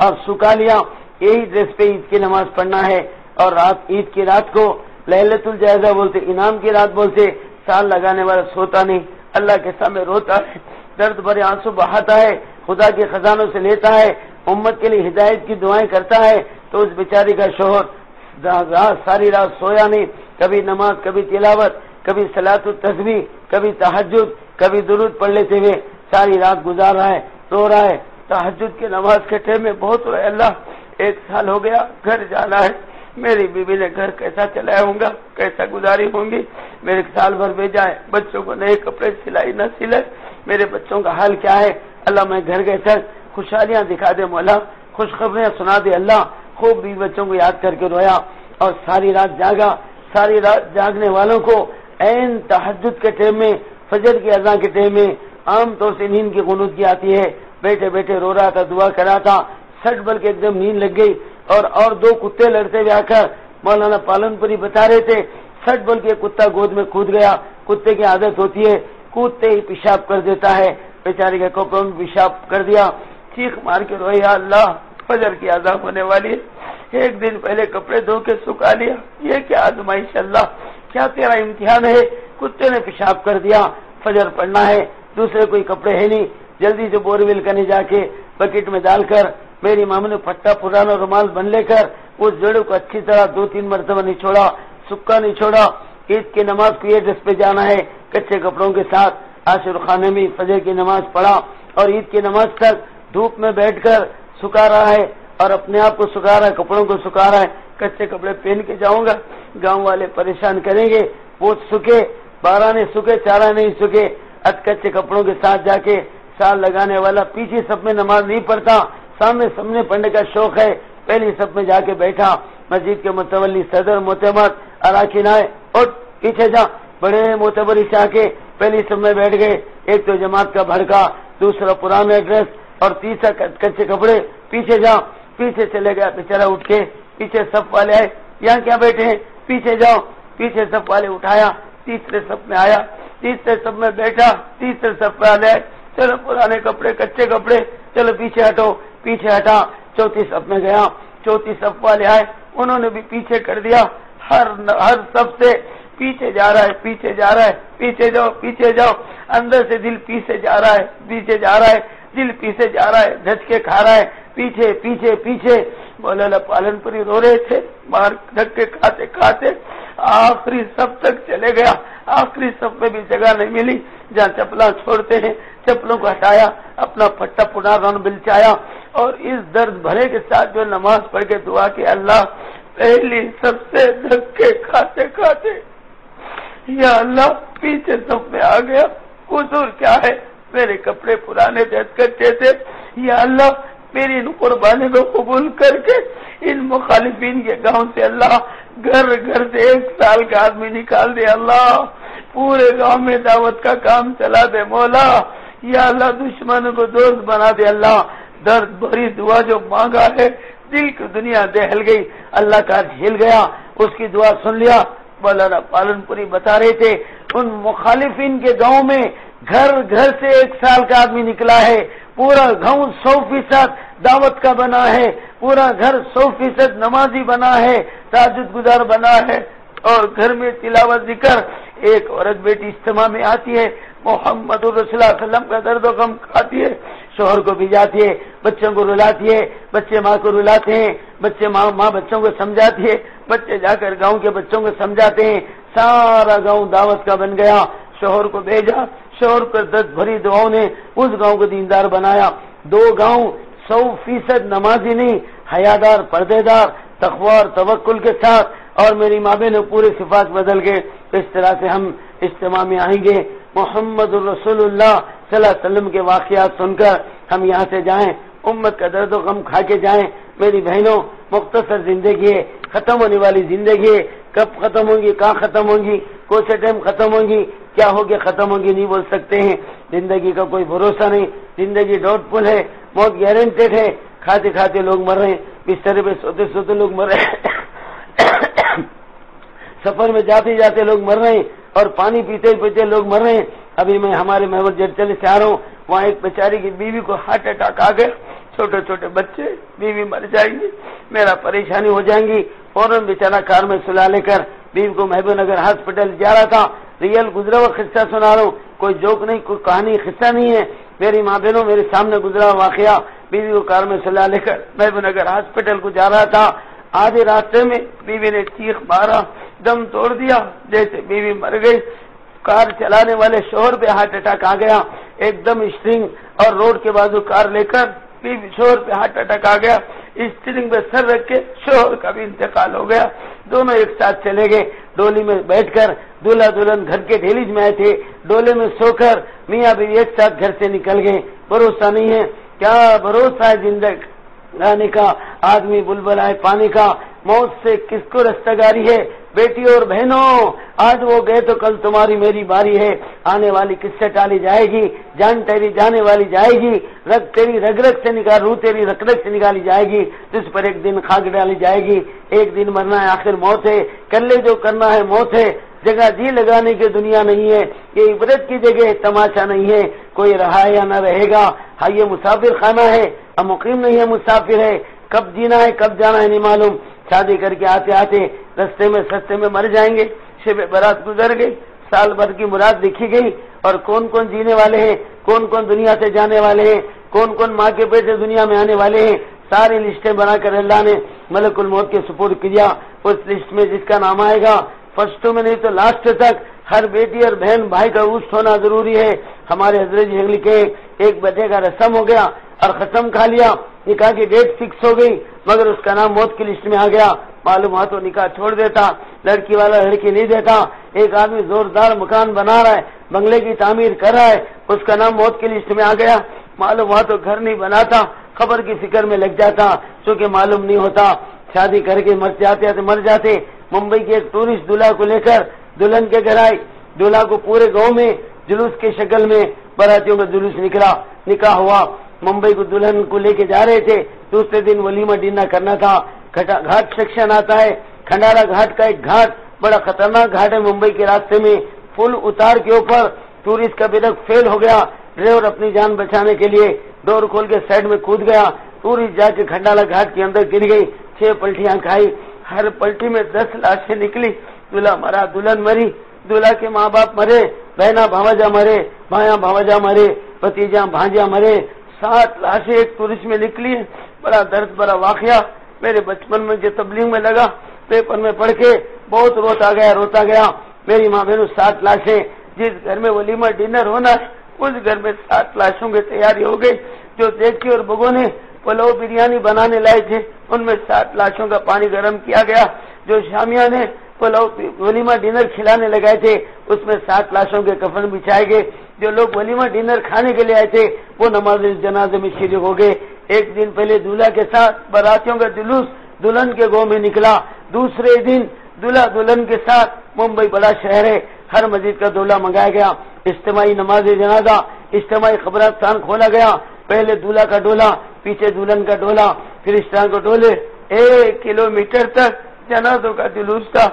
S1: اور سکھا لیا، یہی ڈریس پہ عید کی نماز پڑھنا ہے، اور عید کی رات کو لیلۃ الجائزہ بولتے، انعام کی رات بولتے، سال لگانے والا سوتا نہیں، اللہ کے سامنے روتا ہے، درد بھرے آنسو بہاتا ہے، خدا کے خزانوں سے لیتا ہے، امت کے لیے ہدایت کی دعائیں کرتا ہے۔ تو اس بیچاری کا شوہر ساری رات سویا نہیں، کبھی نماز، کبھی تلاوت، کبھی صلاۃ التسبیح، کبھی تہجد، کبھی درود پڑھ لیتے ہوئے ساری رات گزار رہا ہے، رو رہا ہے۔ تہجد کی نماز کے ٹائم میں بہت روئے، اللہ 1 سال ہو گیا، گھر جانا ہے، میری بیوی نے گھر کیسا چلایا ہوں گا، کیسا گزاری ہوں گی، میرے سال بھر بھیجا ہے، بچوں کو نئے کپڑے سلائی نہ سلائے، میرے بچوں کا حال کیا ہے، اللہ میں گھر گئے تک خوشحالیاں دکھا دے مولا، خوشخبریاں سنا دے اللہ۔ خوب بھی بچوں کو یاد کر کے رویا اور ساری رات جاگا۔ ساری رات جاگنے والوں کو عین تہجد کے ٹائم میں، فجر کی اذان کے ٹائم میں عام طور سے نیند کی قنوت کی آتی ہے، بیٹھے بیٹھے رو رہا تھا، دعا کر رہا تھا، سٹ بل کے ایک دم نیند لگ گئی، اور 2 کتے لڑتے ہوئے آ کر مولانا پالن پوری بتا رہے تھے، سٹ بل کے کتا گود میں کود گیا۔ کتے کی عادت ہوتی ہے کودتے ہی پیشاب کر دیتا ہے، بیچارے کے کپڑوں میں پیشاب کر دیا، چیخ مار کے روئے، یا اللہ فجر کی اذان ہونے والی ہے، 1 دن پہلے کپڑے دھو کے سکھا لیا، یہ کیا آزمائش اللہ، کیا تیرا امتحان ہے، کتے نے پیشاب کر دیا، فجر پڑھنا ہے، دوسرے کوئی کپڑے ہے نہیں، جلدی سے بور ویل کرنے جا کے بکٹ میں ڈال کر میری ماما نے پٹا پرانا رومال بن لے کر اس جڑوں کو اچھی طرح 2-3 مرتبہ نہیں چھوڑا، سکا نہیں چھوڑا۔ عید کی نماز کو یہ ڈریس پہ جانا ہے، کچے کپڑوں کے ساتھ عاشور خانے میں فجر کی نماز پڑھا، اور عید کی نماز تک دھوپ میں بیٹھ کر سکھا رہا ہے، اور اپنے آپ کو سکھا رہا ہے، کپڑوں کو سکھا رہا ہے، کچے کپڑے پہن کے جاؤں گا، گاؤں والے پریشان کریں گے، وہ سکھے 12 نے سکھے 4 نہیں سکھے، کچے کپڑوں کے ساتھ جا کے سال لگانے والا پیچھے سب میں نماز نہیں پڑھتا، سامنے پڑھنے کا شوق ہے، پہلی سب میں جا کے بیٹھا، مسجد کے متولی صدر معتمد اراکین آئے، اور پیچھے جا، بڑے معتبری سے آ کے پہلی سب میں بیٹھ گئے، ایک تو جماعت کا بھڑکا، دوسرا پرانا ڈریس، اور تیسرا کچے کپڑے، پیچھے جا، پیچھے چلے گیا بیچارہ اٹھ کے، پیچھے سب والے آئے، یہاں کیا بیٹھے ہیں، پیچھے جاؤ، پیچھے سب والے اٹھایا، تیسرے سب میں آیا، تیسرے سب میں بیٹھا، تیسرے سب والے آئے، چلو پرانے کپڑے کچے کپڑے، چلو پیچھے ہٹو، پیچھے ہٹا، چوتھی سب میں گیا، چوتھی سب والے آئے، انہوں نے بھی پیچھے کر دیا، ہر سب سے پیچھے جا رہا ہے، پیچھے جا رہا ہے، پیچھے جاؤ، پیچھے جاؤ، اندر سے دل پیچھے جا رہا ہے، پیچھے جا رہا ہے، دل پیچھے جا رہا ہے، دھچکے کھا رہا ہے، پیچھے پیچھے پیچھے۔ مولانا پالن پوری رو رہے تھے، باہر دھکے کھاتے کھاتے آخری سب تک چلے گیا، آخری سب میں بھی جگہ نہیں ملی، جہاں چپلا چھوڑتے ہیں چپلوں کو ہٹایا، اپنا پٹا پنارن بلچایا، اور اس درد بھرے کے ساتھ جو نماز پڑھ کے دعا کہ اللہ پہلی سب سے دھکے کھاتے کھاتے یا اللہ پیچھے سب میں آ گیا. قصور کیا ہے؟ میرے کپڑے پرانے دست کچے تھے. یا اللہ میری ان قربانی کو قبول کر کے ان مخالفین کے گاؤں سے اللہ گھر گھر سے 1 سال کا آدمی نکال دے. اللہ پورے گاؤں میں دعوت کا کام چلا دے مولا. یا اللہ دشمنوں کو دوست بنا دے. اللہ درد بھری دعا جو مانگا ہے دل کی دنیا دہل گئی. اللہ کا ہل گیا, اس کی دعا سن لیا. مولانا پالن پوری بتا رہے تھے ان مخالفین کے گاؤں میں گھر گھر سے 1 سال کا آدمی نکلا ہے. پورا گاؤں 100% دعوت کا بنا ہے. پورا گھر 100% نمازی بنا ہے, تہجد گزار بنا ہے. اور گھر میں تلاوت ذکر. ایک عورت بیٹی اجتماع میں آتی ہے, محمد رسول اللہ صلی اللہ علیہ وسلم کا درد و غم کھاتی ہے, شوہر کو بھجاتی ہے, بچوں کو رلاتی ہے, بچے ماں کو رلاتے ہیں, بچے ماں بچوں کو سمجھاتی ہے, بچے جا کر گاؤں کے بچوں کو سمجھاتے ہیں. سارا گاؤں دعوت کا بن گیا. شوہر کو بھیجا, شوہر پر درد بھری دعاؤں نے اس گاؤں کو دیندار بنایا. 2 گاؤں 100% نمازی نہیں, حیادار, پردے دار, تقوی اور توکل کے ساتھ. اور میری ماں بہن پورے صفات بدل گئے. اس طرح سے ہم اجتماع میں آئیں گے. محمد الرسول اللہ صلی اللہ علیہ وسلم کے واقعات سن کر ہم یہاں سے جائیں, امت کا درد و غم کھا کے جائیں. میری بہنوں, مختصر زندگی ہے, ختم ہونے والی زندگی ہے. کب ختم ہوں گی, کہاں ختم ہوں گی, کون سے ٹائم ختم ہوں گی, کیا ہوگی ختم ہوں گی, نہیں بول سکتے ہیں. زندگی کا کوئی بھروسہ نہیں. زندگی ڈاؤٹ فل ہے, موت گارنٹیڈ ہے. کھاتے کھاتے لوگ مر رہے ہیں, بستر پہ سوتے سوتے لوگ مر رہے ہیں, سفر میں جاتے جاتے لوگ مر رہے ہیں, اور پانی پیتے پیتے لوگ مر رہے ہیں. ابھی میں ہمارے محور جڑچلے سے آ رہا ہوں, وہاں ایک بیچاری کی بیوی کو ہارٹ اٹیک آ گیا. چھوٹے چھوٹے بچے, بیوی مر جائیں گی, میرا پریشانی ہو جائیں گی. فوراً بیچارہ کار میں سلا لے کر بیوی کو محبوب نگر ہاسپٹل جا رہا تھا. ریئل گزرا ہوا قصہ سنا رہا ہوں, کوئی جوک نہیں, کوئی کہانی قصہ نہیں ہے. میری ماں بہنوں, میرے سامنے گزرا واقعہ. بیوی کو کار میں سلا لے کر محبوب نگر ہاسپٹل کو جا رہا تھا. آدھے راستے میں بیوی نے چیخ مارا, دم توڑ دیا, جیسے بیوی مر گئی. کار چلانے والے شوہر پہ ہارٹ اٹیک آ گیا. ایک دم اسٹرنگ اور روڈ کے بازو کار لے کر بیوی شوہر پہ ہارٹ اٹیک آ گیا. اسٹرنگ پہ سر رکھ کے شوہر کا بھی انتقال ہو گیا. دونوں ایک ساتھ چلے گئے. ڈولی میں بیٹھ کر دولہا دلہن گھر کے ڈھیلیج میں آئے تھے. ڈولے میں سو کر میاں بیوی ایک ساتھ گھر سے نکل گئے. بھروسہ نہیں ہے. کیا بھروسہ ہے زندگی رہنے کا؟ آدمی بلبل ہے پانی کا. موت سے کس کو رستگاری ہے؟ بیٹی اور بہنوں, آج وہ گئے تو کل تمہاری میری باری ہے. آنے والی کس سے ٹالی جائے گی؟ جان تیری جانے والی جائے گی. رگ تیری رگ رگ سے نکال, روح تیری رگ رگ سے نکالی جائے گی. جس پر ایک دن خاک ڈالی جائے گی. ایک دن مرنا ہے, آخر موت ہے. کر لے جو کرنا ہے, موت ہے. جگہ جی لگانے کی دنیا نہیں ہے. یہ عبرت کی جگہ, تماشا نہیں ہے. کوئی رہا ہے یا نہ رہے گا. ہاں یہ مسافر خانہ ہے, اب مقیم نہیں ہے, مسافر ہے. کب جینا ہے کب جانا ہے نہیں معلوم. شادی کر کے آتے آتے رستے میں سستے میں مر جائیں گے. شب برات گزر گئی, سال بھر کی مراد لکھی گئی. اور کون کون جینے والے ہیں, کون کون دنیا سے جانے والے ہیں, کون کون ماں کے پیٹ سے دنیا میں آنے والے ہیں, ساری لسٹیں بنا کر اللہ نے ملک الموت کے سپرد کیا. اس لسٹ میں جس کا نام آئے گا فرسٹ میں نہیں تو لاسٹ تک ہر بیٹی اور بہن بھائی کا اوسٹ ہونا ضروری ہے. ہمارے حضرت جی لکھے 1 بجے کا رسم ہو گیا اور ختم کھا لیا. نکاح کی ڈیٹ فکس ہو گئی مگر اس کا نام موت کی لسٹ میں آ گیا. معلوم ہوا تو نکاح چھوڑ دیتا, لڑکی والا لڑکی نہیں دیتا. ایک آدمی زوردار مکان بنا رہا ہے, بنگلے کی تعمیر کر رہا ہے, اس کا نام موت کی لسٹ میں آ گیا. معلوم ہوا تو گھر نہیں بناتا, خبر کی فکر میں لگ جاتا, چونکہ معلوم نہیں ہوتا. شادی کر کے مر جاتے. ممبئی کے ایک ٹورسٹ دلہا کو لے کر دلہن کے گھر آئی. دلہا کو پورے گاؤں میں جلوس کی شکل میں براتیوں کا جلوس نکلا. نکاح ہوا. ممبئی کو دلہن کو لے کے جا رہے تھے. دوسرے دن ولیمہ ڈنر کرنا تھا. گھاٹ سیکشن آتا ہے, کھنڈارا گھاٹ کا ایک گھاٹ, بڑا خطرناک گھاٹ ہے ممبئی کے راستے میں. پل اتار کے اوپر ٹورسٹ کا بیڑک فیل ہو گیا. ڈرائیور اپنی جان بچانے کے لیے ڈور کھول کے سائڈ میں کود گیا. ٹورسٹ جا کے کھنڈارا گھاٹ کے اندر گر گئی. 6 پلٹیاں کھائی. ہر پلٹی میں 10 لاشیں نکلی. دلہا مرا, دلہن مری, دلہا کے ماں باپ مرے, بہنا بھاوجا مرے, بھائیاں بھاوجا مرے, بھتیجا بھانجا مرے. 7 لاشیں ایک ٹورسٹ میں نکلی. بڑا درد بڑا واقعہ. میرے بچپن میں جو تبلیغ میں لگا, پیپر میں پڑھ کے بہت روتا گیا. میری ماں بہنوں 7 لاشیں. جس گھر میں ولیمہ ڈنر ہونا ہے اس گھر میں 7 لاشوں کی تیاری ہو گئی. جو دیکھی اور بگونے پلاؤ بریانی بنانے لائے تھے، ان میں 7 لاشوں کا پانی گرم کیا گیا۔ جو شامیہ نے پلاؤ ولیمہ ڈنر کھلانے لگائے تھے، اس میں 7 لاشوں کے کفن بچھائے گئے۔ جو لوگ ولیمہ ڈنر کھانے کے لیے آئے تھے وہ نماز جنازے میں شریک ہو گئے۔ ایک دن پہلے دولہا کے ساتھ باراتیوں کا جلوس دلہن کے گاؤں میں نکلا، دوسرے دن دولہا دلہن کے ساتھ، ممبئی بڑا شہر ہے، ہر مسجد کا دولہا منگایا گیا، اجتماعی نماز جنازہ، اجتماعی قبرستان کھولا گیا۔ پہلے دولہا کا ڈولہ، پیچھے دلہن کا ڈولہ، پھر اس طرح کو ڈولے 1 کلومیٹر تک جنازوں کا جلوس تھا۔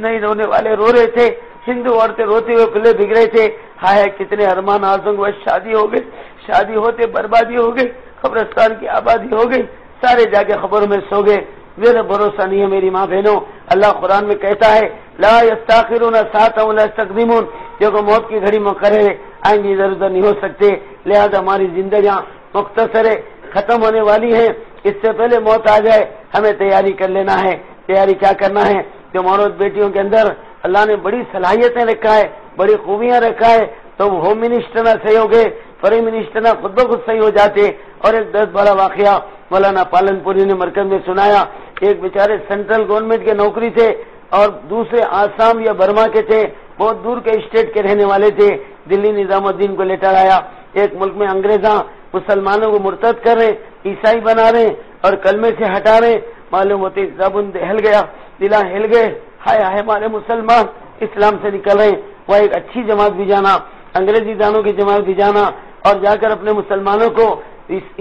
S1: نہیں رونے والے رو رہے تھے، ہندو عورتیں روتے ہوئے پلے بگ رہے تھے، ہائے کتنے ارمان آرزوں کو شادی ہو گئی، شادی ہوتے بربادی ہو گئی، قبرستان کی آبادی ہو گئی، سارے جا کے خبروں میں سو گئے۔ میرا بھروسہ نہیں ہے میری ماں بہنوں، اللہ قرآن میں کہتا ہے لا یستاخرون ساعة ولا یستقدمون، جو موت کی گھڑی مقرر ہے، آئیں گے ادھر ادھر نہیں ہو سکتے، لہذا ہماری زندگیاں مختصر ہے، ختم ہونے والی ہے، اس سے پہلے موت آ جائے ہمیں تیاری کر لینا ہے۔ تیاری کیا کرنا ہے؟ جو عورت بیٹیوں کے اندر اللہ نے بڑی صلاحیتیں رکھا ہے، بڑی خوبیاں رکھا ہے، تو ہوم منسٹر نہ صحیح ہو گئے، پرائم منسٹر نہ خود بخود صحیح ہو جاتے۔ اور ایک 10 بڑا واقعہ مولانا پالن پوری نے مرکز میں سنایا۔ ایک بیچارے سینٹرل گورنمنٹ کے نوکری تھے اور دوسرے آسام یا برما کے تھے، بہت دور کے اسٹیٹ کے رہنے والے تھے، دلی نظام الدین کو لیٹر آیا۔ ایک ملک میں انگریزاں مسلمانوں کو مرتد کر رہے، عیسائی بنا رہے اور کلمے سے ہٹا رہے، معلوم ہوتی زبان ہل گیا، دلا ہل گئے، ہائے ہائے ہمارے مسلمان اسلام سے نکل رہے ہیں۔ وہ ایک اچھی جماعت بھی جانا، انگریزی دانوں کی جماعت بھی جانا اور جا کر اپنے مسلمانوں کو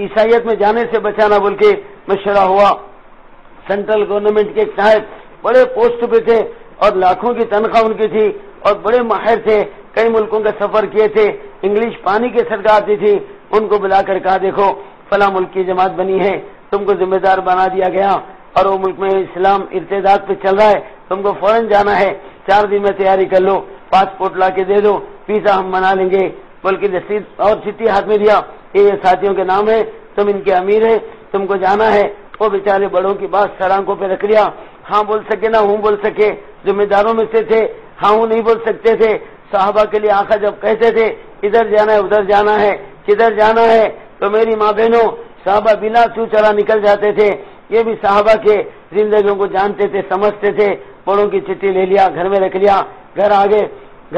S1: عیسائیت میں جانے سے بچانا بول کے مشورہ ہوا۔ سینٹرل گورنمنٹ کے ایک صاحب بڑے پوسٹ پہ تھے اور لاکھوں کی تنخواہ ان کی تھی اور بڑے ماہر تھے، کئی ملکوں کا سفر کیے تھے، انگلش پانی کے سرکار آتی تھی، ان کو بلا کر کہا دیکھو فلاں ملک کی جماعت بنی ہے، تم کو ذمہ دار بنا دیا گیا اور وہ ملک میں اسلام ارتداد پہ چل رہا ہے، تم کو فوراً جانا ہے، 4 دن میں تیاری کر لو، پاسپورٹ لا کے دے دو، ویزا ہم بنا لیں گے، بلکہ رسید اور چٹھی ہاتھ میں دیا، یہ ساتھیوں کے نام ہے، تم ان کے امیر ہے، تم کو جانا ہے۔ وہ بیچارے بڑوں کی بات سر آنکھوں پہ رکھ لیا، ہاں بول سکے نہ ہوں بول سکے، ذمہ داروں میں سے تھے، ہاں ہوں نہیں بول سکتے تھے۔ صحابہ کے لیے آقا جب کہتے تھے ادھر جانا ہے ادھر جانا ہے کدھر جانا ہے، تو میری ماں بہنوں صحابہ بلا چو چرا نکل جاتے تھے۔ یہ بھی صحابہ کے زندگیوں کو جانتے تھے، سمجھتے تھے۔ بڑوں کی چٹھی لے لیا، گھر میں رکھ لیا، گھر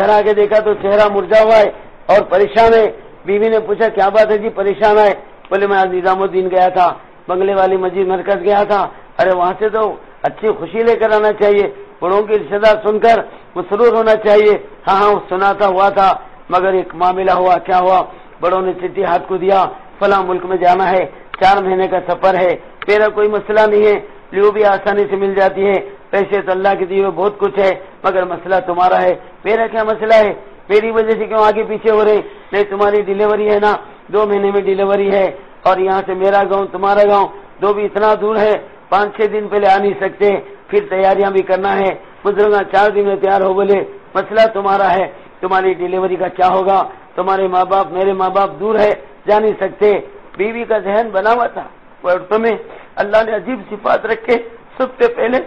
S1: آگے دیکھا تو چہرہ مرجھا ہوا ہے اور پریشان ہے۔ بیوی نے پوچھا کیا بات ہے جی پریشان ہے؟ بولے میں آج نظام الدین گیا تھا، بنگلے والی مسجد مرکز گیا تھا، ارے وہاں سے تو اچھی خوشی لے کر آنا چاہیے، بڑوں کی رشتہ سن کر مسرور ہونا چاہیے۔ ہاں سنا تھا ہوا تھا، مگر ایک معاملہ ہوا۔ کیا ہوا؟ بڑوں نے چٹھی ہاتھ کو دیا، فلاں ملک میں جانا ہے، 4 مہینے کا سفر ہے، میرا کوئی مسئلہ نہیں ہے، لیو بھی آسانی سے مل جاتی ہے، پیسے تو اللہ کے دیے بہت کچھ ہے، مگر مسئلہ تمہارا ہے۔ میرا کیا مسئلہ ہے؟ میری وجہ سے کیوں آگے پیچھے ہو رہے؟ نہیں تمہاری ڈیلیوری ہے نا، 2 مہینے میں ڈیلیوری ہے، اور یہاں سے میرا گاؤں تمہارا گاؤں 2 بھی اتنا دور ہے، 5-6 دن پہلے آ نہیں سکتے، پھر تیاریاں بھی کرنا ہے، بزرگاں 4 دن میں تیار ہو بولے مسئلہ تمہارا ہے، تمہاری ڈیلیوری کا کیا ہوگا؟ تمہارے ماں باپ میرے ماں باپ دور ہے، جا نہیں سکتے۔ بیوی کا ذہن بنا ہوا تھا، عورتوں میں اللہ نے عجیب صفات رکھے، سب سے پہلے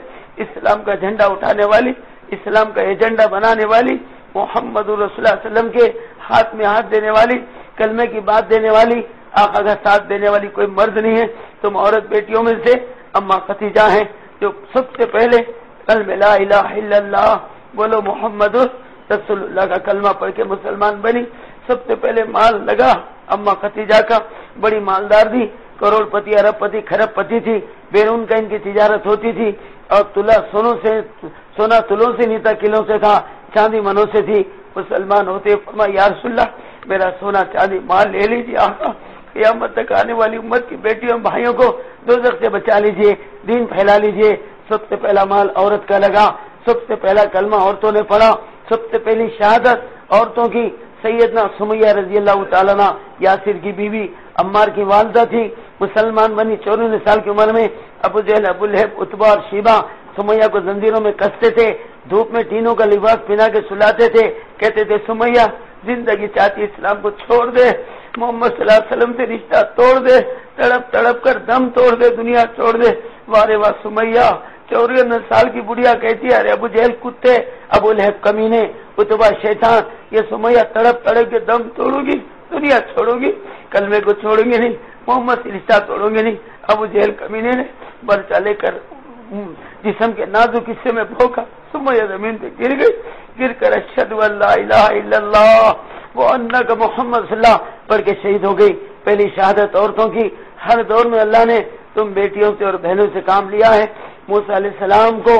S1: اسلام کا جھنڈا اٹھانے والی، اسلام کا ایجنڈا بنانے والی، محمد رسول اللہ صلی اللہ علیہ وسلم کے ہاتھ میں ہاتھ دینے والی، کلمے کی بات دینے والی، آقا کا ساتھ دینے والی کوئی مرد نہیں ہے۔ تم عورت بیٹیوں میں سے اما خدیجہ ہیں جو سب سے پہلے کلمہ لا الہ الا اللہ بولو محمد رسول اللہ کا کلمہ پڑھ کے مسلمان بنی۔ سب سے پہلے مال لگا اما خدیجہ کا، بڑی مالدار تھی، کروڑ پتی ارب پتی خرب پتی تھی، بیرون کا ان کی تجارت ہوتی تھی، اور سونا تلوں سے نہیں تھا، کلوں سے تھا، چاندی منوں سے تھی۔ مسلمان ہوتے فرمایا یا رسول اللہ میرا سونا چاندی مال لے لیجیے، آقا قیامت تک آنے والی امت کی بیٹیوں بھائیوں کو دوزخ سے بچا لیجیے، دین پھیلا لیجیے۔ سب سے پہلا مال عورت کا لگا، سب سے پہلا کلمہ عورتوں نے پڑھا، سب سے پہلی شہادت عورتوں کی سیدنا سمیہ رضی اللہ تعالیٰ عنہ، یاسر کی بیوی، عمار کی والدہ تھی، مسلمان بنی 54 سال کی عمر میں۔ ابو جہل، ابو لہب، عتبہ اور شیبہ سمیہ کو زنجیروں میں کستے تھے، دھوپ میں ٹینوں کا لباس پہنا کے سلاتے تھے، کہتے تھے سمیہ زندگی چاہتی اسلام کو چھوڑ دے، محمد صلی اللہ علیہ وسلم سے رشتہ توڑ دے، تڑپ تڑپ کر دم توڑ دے، دنیا چھوڑ دے۔ وارے واہ سمیہ 54 سال کی بڑھیا کہتی ہے ارے ابو جہل کتے، ابو لہب کمینے، عتبہ شیطان، یہ سمیہ تڑپ تڑپ کے دم توڑوں گی، دنیا چھوڑوں گی، کلمے کو چھوڑیں گے نہیں، محمد سے رشتہ توڑوں گے نہیں۔ ابو جہل کمینے نے برچہ لے کر جسم کے نازک حصے میں پھونکا، ثم یہ زمین پہ گر گئی، گر کر اشہد ان لا الہ الا اللہ وانک محمد صلی اللہ پڑھ کے شہید ہو گئی۔ پہلی شہادت عورتوں کی، ہر دور میں اللہ نے تم بیٹیوں سے اور بہنوں سے کام لیا ہے۔ موسیٰ علیہ السلام کو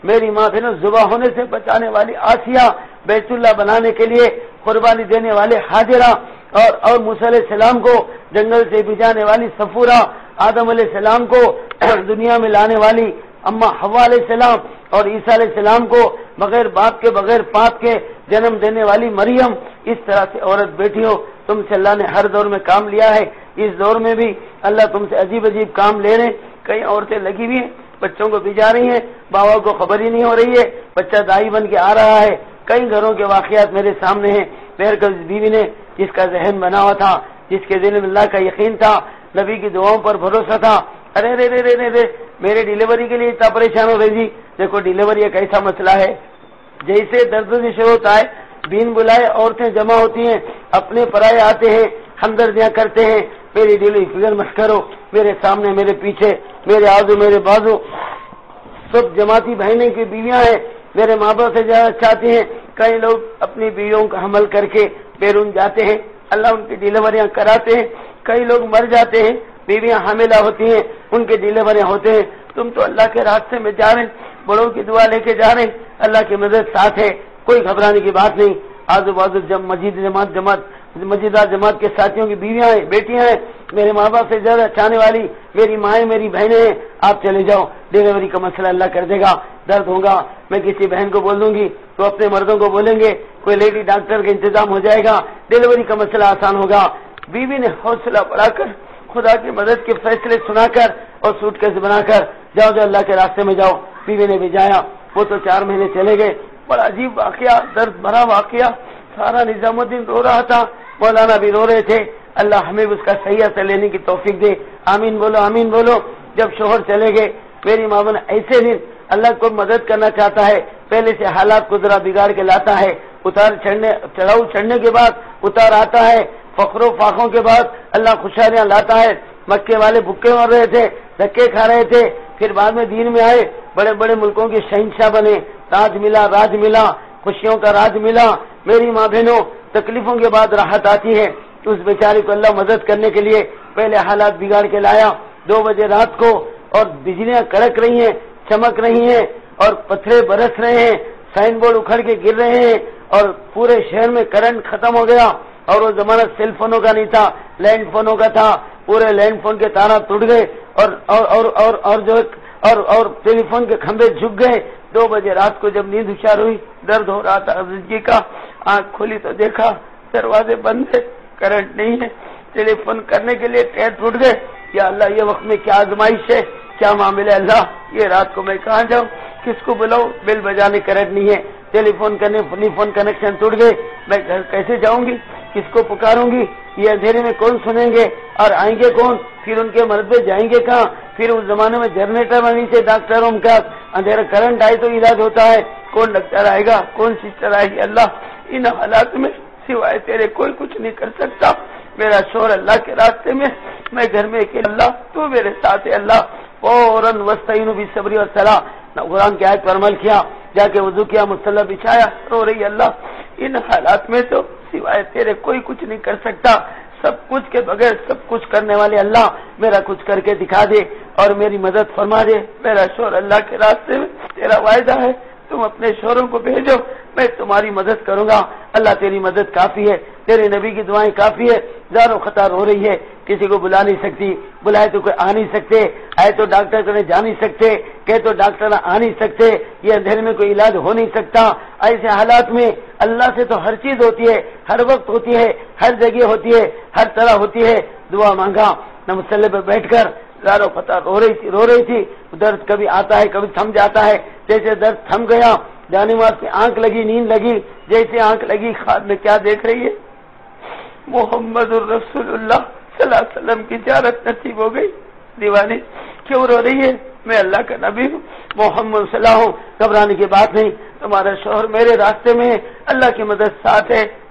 S1: میری ماں بہنوں ذبح ہونے سے بچانے والی آسیہ، بیت اللہ بنانے کے لیے قربانی دینے والے حاجرہ، اور موسیٰ علیہ السلام کو جنگل سے بھجانے والی صفورہ، آدم علیہ السلام کو دنیا میں لانے والی اما حوا علیہ السلام، اور عیسیٰ علیہ السلام کو بغیر باپ کے بغیر پاپ کے جنم دینے والی مریم۔ اس طرح سے عورت بیٹیوں، تم سے اللہ نے ہر دور میں کام لیا ہے، اس دور میں بھی اللہ تم سے عجیب عجیب کام لے رہے ہیں۔ کئی عورتیں لگی ہوئی ہیں، بچوں کو بھجا رہی ہیں، بابا کو خبر ہی نہیں ہو رہی ہے، بچہ دائی بن کے آ رہا ہے۔ کئی گھروں کے واقعات میرے سامنے ہیں۔ میرے بیوی نے جس کا ذہن بنا ہوا تھا، جس کے دل میں اللہ کا یقین تھا، نبی کی دعاؤں پر بھروسہ تھا، ارے رے رے رے رے میرے ڈیلیوری کے لیے اتنا پریشان ہو رہی جی۔ دیکھو ڈیلیوری ایک ایسا مسئلہ ہے، جیسے درد سے شروع ہوتا ہے، بین بلائے عورتیں جمع ہوتی ہیں، اپنے پرائے آتے ہیں، ہمدردیاں کرتے ہیں، میری ڈیلیوری فکر مت کرو، میرے سامنے میرے پیچھے میرے آزو میرے بازو سب جماعتی بہنیں کی بیویاں ہیں، میرے ماں باپ سے زیادہ چاہتی ہیں۔ کئی لوگ اپنی بیویوں کا حمل کر کے بیرون جاتے ہیں، اللہ ان کی ڈیلیوریاں کراتے ہیں۔ کئی لوگ مر جاتے ہیں، بیویاں حاملہ ہوتی ہیں، ان کے ڈیلیوریاں ہوتے ہیں۔ تم تو اللہ کے راستے میں جا رہے ہیں، بڑوں کی دعا لے کے جا رہے ہیں، اللہ کی مدد ساتھ ہے، کوئی گھبرانے کی بات نہیں۔ آزو بازو مجیدار جماعت کے ساتھیوں کی بیویاں ہیں، بیٹیاں ہیں، میرے ماں باپ سے زیادہ چاہنے والی میری مائیں میری بہنیں ہیں، آپ چلے جاؤ، ڈیلیوری کا مسئلہ اللہ کر دے گا۔ درد ہوگا میں کسی بہن کو بول دوں گی تو اپنے مردوں کو بولیں گے، کوئی لیڈی ڈاکٹر کا انتظام ہو جائے گا، ڈیلیوری کا مسئلہ آسان ہوگا۔ بیوی نے حوصلہ بڑھا کر خدا کی مدد کے فیصلے سنا کر اور سوٹ کیس بنا کر جاؤ جاؤ اللہ کے راستے میں جاؤ، بیوی نے بھیجایا۔ وہ تو 4 مہینے چلے گئے۔ بڑا عجیب واقعہ، درد بھرا واقعہ، سارا نظام الدین رو رہا تھا، مولانا بھی رو رہے تھے۔ اللہ ہمیں اس کا صحیح اثر لینے کی توفیق دے، آمین بولو آمین بولو۔ جب شوہر چلے گئے، میری ماں نے ایسے دن اللہ کو مدد کرنا چاہتا ہے، پہلے سے حالات کو ذرا بگاڑ کے لاتا ہے، چڑھاؤ چڑھنے کے بعد اتار آتا ہے، فخر و فاقوں کے بعد اللہ خوشحالیاں لاتا ہے۔ مکے والے بھوکے مر رہے تھے، دھکے کھا رہے تھے، پھر بعد میں دین میں آئے، بڑے بڑے ملکوں کے شہنشاہ بنے، تاج ملا، راج ملا، خوشیوں کا راج ملا۔ میری ماں بہنوں، تکلیفوں کے بعد راحت آتی ہے، تو اس بیچارے کو اللہ مدد کرنے کے لیے پہلے حالات بگاڑ کے لایا۔ 2 بجے رات کو اور بجلیاں کڑک رہی ہیں، چمک رہی ہیں، اور پتھرے برس رہے ہیں، سائن بورڈ اکھڑ کے گر رہے ہیں، اور پورے شہر میں کرنٹ ختم ہو گیا۔ اور وہ زمانہ سیل فونوں کا نہیں تھا، لینڈ فونوں کا تھا، پورے لینڈ فون کے تارا ٹوٹ گئے، اور ٹیلی فون کے کھمبے جھک گئے۔ 2 بجے رات کو جب نیند ہوشیار ہوئی، درد ہو رہا تھا زندگی کا، آنکھ کھولی تو دیکھا دروازے بند ہے، کرنٹ نہیں ہے، ٹیلی فون کرنے کے لیے ٹیر ٹوٹ گئے۔ یا اللہ یہ وقت میں کیا آزمائش ہے، کیا معاملہ ہے اللہ، یہ رات کو میں کہاں جاؤں، کس کو بلاؤں، بیل بجانے کرنٹ نہیں ہے، ٹیلی فون کرنے فون کنیکشن ٹوٹ گئے، میں گھر کیسے جاؤں گی، کس کو پکاروں گی، یہ اندھیرے میں کون سنیں گے، اور آئیں گے کون، پھر ان کے مرتبے جائیں گے کہاں۔ پھر اس زمانے میں جنریٹر بنی سے ڈاکٹروں کا اندھیرا کرنٹ آئے تو علاج ہوتا ہے، کون ڈاکٹر آئے گا، کون سسٹر آئے گی۔ اللہ ان حالات میں سوائے تیرے کوئی کچھ نہیں کر سکتا۔ میرا شوہر اللہ کے راستے میں گھر میں اکیلا، اللہ تو میرے ساتھ ہے، اللہ فوراً وستعینوا بالصبر والصلاۃ، قرآن کی آیت پر عمل کیا، جا کے وضو کیا، مصلی بچھایا، رو رہی اللہ ان حالات میں تو سوائے تیرے کوئی کچھ نہیں کر سکتا، سب کچھ کے بغیر سب کچھ کرنے والے اللہ میرا کچھ کر کے دکھا دے اور میری مدد فرما دے۔ میرا شوہر اللہ کے راستے میں، تیرا وعدہ ہے تم اپنے شوہروں کو بھیجو، میں تمہاری مدد کروں گا۔ اللہ تیری مدد کافی ہے، تیرے نبی کی دعائیں کافی ہے۔ زار و خطار ہو رہی ہے، کسی کو بلا نہیں سکتی، بلائے تو کوئی آ نہیں سکتے، آئے تو ڈاکٹر کو جا نہیں سکتے، کہ تو ڈاکٹر آ نہیں سکتے، یہ اندھیرے میں کوئی علاج ہو نہیں سکتا۔ ایسے حالات میں اللہ سے تو ہر چیز ہوتی ہے، ہر وقت ہوتی ہے، ہر جگہ ہوتی ہے، ہر طرح ہوتی ہے۔ دعا مانگا، نہ مسلح پہ بیٹھ کر زار و خطار رو رہی تھی۔ درد کبھی آتا ہے کبھی تھم جاتا ہے، جیسے درد تھم گیا، جانماز کی آنکھ لگی، نیند لگی، جیسے آنکھ لگی خواب میں کیا دیکھ رہی ہے، محمد الرسول اللہ صلی اللہ علیہ وسلم کی زیارت نصیب ہو گئی۔ دیوانے کیوں رو رہی ہے، میں اللہ کا نبی ہوں، محمد صلی اللہ ہوں، گھبرانے کی بات نہیں، تمہارا شوہر میرے راستے میں ہے، اللہ کی مدد ساتھ ہے،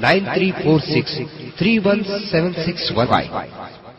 S2: 9346317615।